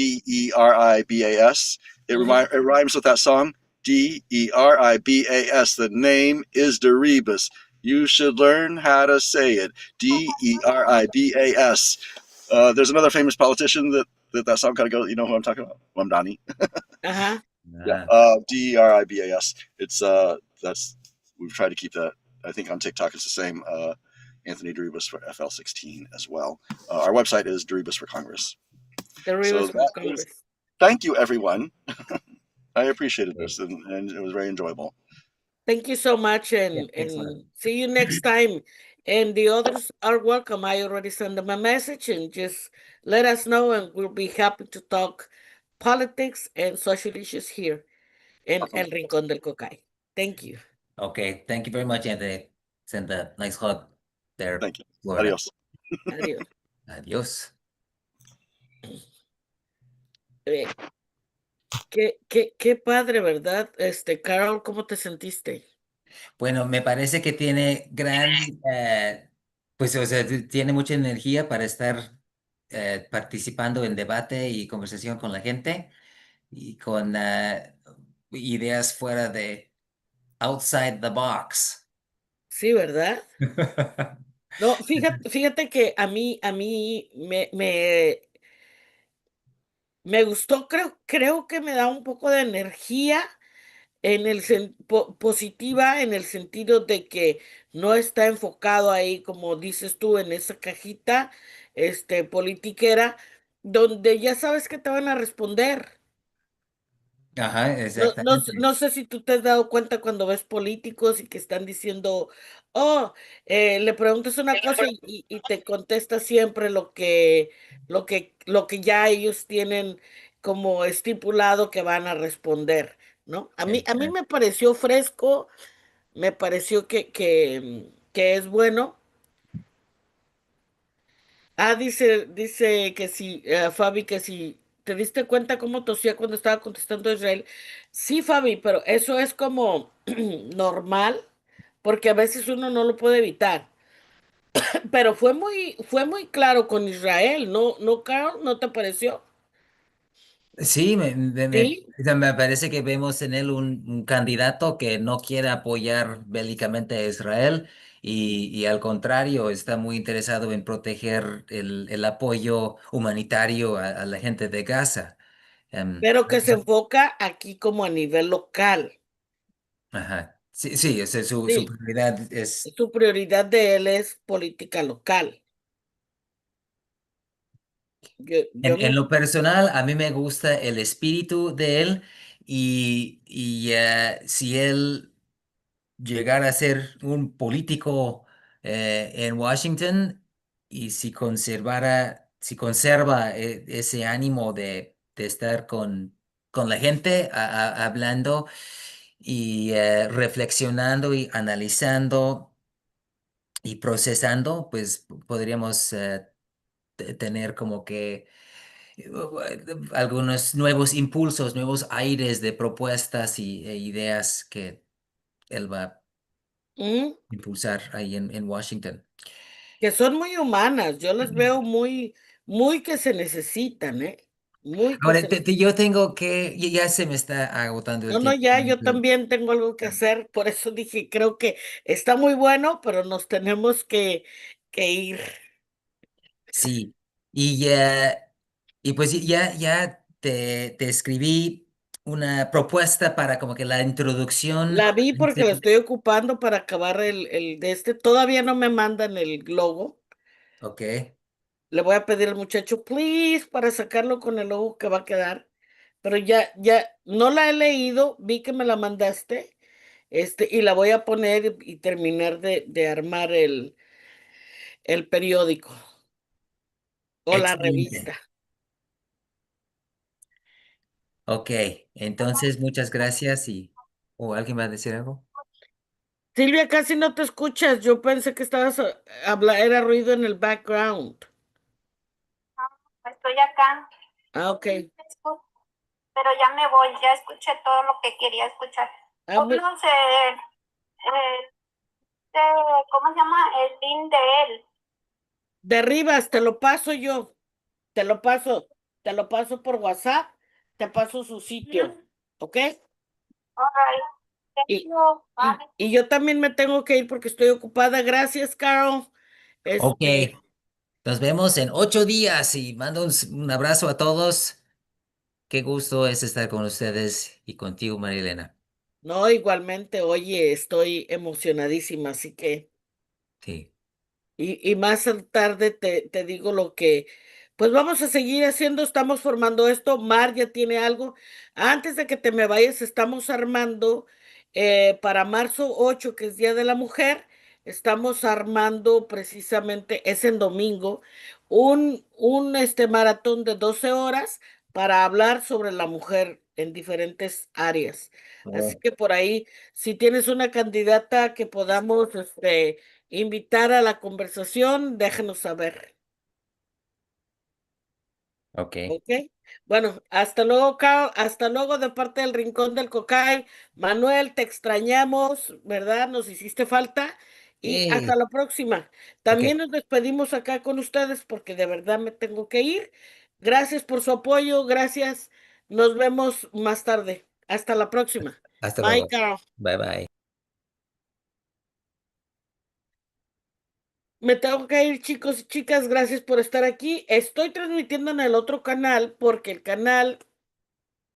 DERIBAS. Ujú. It rhymes with that song, Deribas. The name is Deribas. You should learn how to say it. Deribas. There's another famous politician that song kind of goes. You know who I'm talking about? Well, I'm Donnie. Ajá. Yeah. Ah, Deribas. It's that's we've tried to keep that. I think on TikTok it's the same. Anthony Deribas for FL16 as well. Our website is Deribas for Congress. The So Rivers for that is. Congress. Thank you, everyone. I appreciated this, and it was very enjoyable. Thank you so much, yeah, and excellent. see you next time. And the others are welcome. I already sent them a message, and just let us know, and we'll be happy to talk politics and social issues here in Awesome. El Rincón del Cocay. Thank you. Okay, thank you very much, Anthony. Send a nice hug there, Thank you. Florida. Adios. Adiós. Adiós. Eh, qué padre, ¿verdad? Carol, ¿cómo te sentiste? Bueno, me parece que tiene pues, o sea, tiene mucha energía para estar participando en debate y conversación con la gente y con ideas fuera de outside the box. Sí, ¿verdad? No, fíjate que a mí me gustó, creo que me da un poco de energía en el positiva, en el sentido de que no está enfocado ahí, como dices tú, en esa cajita, politiquera, donde ya sabes que te van a responder. Ajá, No exactamente. sé si tú te has dado cuenta cuando ves políticos y que están diciendo, oh, le preguntas una cosa y te contesta siempre lo que ya ellos tienen como estipulado que van a responder, ¿no? A mí me pareció fresco, me pareció que es bueno. Dice que si, Fabi, que si te diste cuenta cómo tosía cuando estaba contestando a Israel. Sí, Fabi, pero eso es como normal, porque a veces uno no lo puede evitar. Pero fue muy claro con Israel, ¿no, Carol? ¿No te pareció? Sí, Sí, o sea, me parece que vemos en él un candidato que no quiere apoyar bélicamente a Israel y al contrario está muy interesado en proteger el apoyo humanitario a la gente de Gaza. Em, pero que se enfoca aquí como a nivel local. ajá. Sí, sí, su Sí, prioridad es su prioridad de él es política local. Yo en me... lo personal, a mí me gusta el espíritu de él y si él llegar a ser un político en Washington y si conserva ese ánimo de estar con la gente hablando y reflexionando y analizando y procesando, pues podríamos tener como que algunos nuevos impulsos, nuevos aires de propuestas e ideas que él va a Ujú. impulsar ahí en Washington. Que son muy humanas, yo las veo muy que se necesitan, ¿eh? Muy que Ahora, se necesitan. yo tengo que, ya se me está agotando el No, no, tiempo. ya, yo también tengo algo que hacer, por eso dije, creo que está muy bueno, pero nos tenemos que ir. Sí, y pues ya te escribí una propuesta para como que la introducción. La vi porque la estoy ocupando para acabar el de todavía no me mandan el logo. Ok, Le voy a pedir al muchacho, please, para sacarlo con el logo que va a quedar. Pero ya, no la he leído, vi que me la mandaste, y la voy a poner y terminar de armar el periódico o la excelente. revista. Ok, entonces muchas gracias ¿o alguien va a decir algo? Silvia, casi no te escuchas. Yo pensé que estabas era ruido en el background. Estoy acá, Ah, ok. pero ya me voy, ya escuché todo lo que quería escuchar. Ah, Pónganse ¿cómo se llama? El link de él. derribas, te lo paso yo. Te lo paso, te lo paso por WhatsApp te paso su sitio, ¿ok? All right. Thank Y, you. y, Bye. y yo también me tengo que ir porque estoy ocupada. Gracias, Carol. Ok, Este, nos vemos en 8 días y mando un abrazo a todos. Qué gusto es estar con ustedes y contigo, Marilena. no, igualmente, oye, estoy emocionadísima, así que. Sí. Y más tarde te digo lo que, pues vamos a seguir haciendo, estamos formando esto, Mar ya tiene algo. Antes de que te me vayas, estamos armando para marzo 8 que es Día de la Mujer, estamos armando precisamente, es en domingo, un maratón de 12 horas para hablar sobre la mujer en diferentes áreas. Así Oh, que por ahí, si tienes una candidata que podamos, invitar a la conversación, déjenos saber. ok. ¿Ok? Bueno, hasta luego, Carl. Hasta luego de parte del Rincón del Cocay. Manuel, te extrañamos, ¿verdad? Nos hiciste falta. Y hasta Sí, la próxima. ok. También nos despedimos acá con ustedes porque de verdad me tengo que ir. Gracias por su apoyo. Gracias. Nos vemos más tarde. Hasta la próxima. Hasta Bye, luego. Carl. Bye bye. Me tengo que ir, chicos y chicas. Gracias por estar aquí. Estoy transmitiendo en el otro canal porque el canal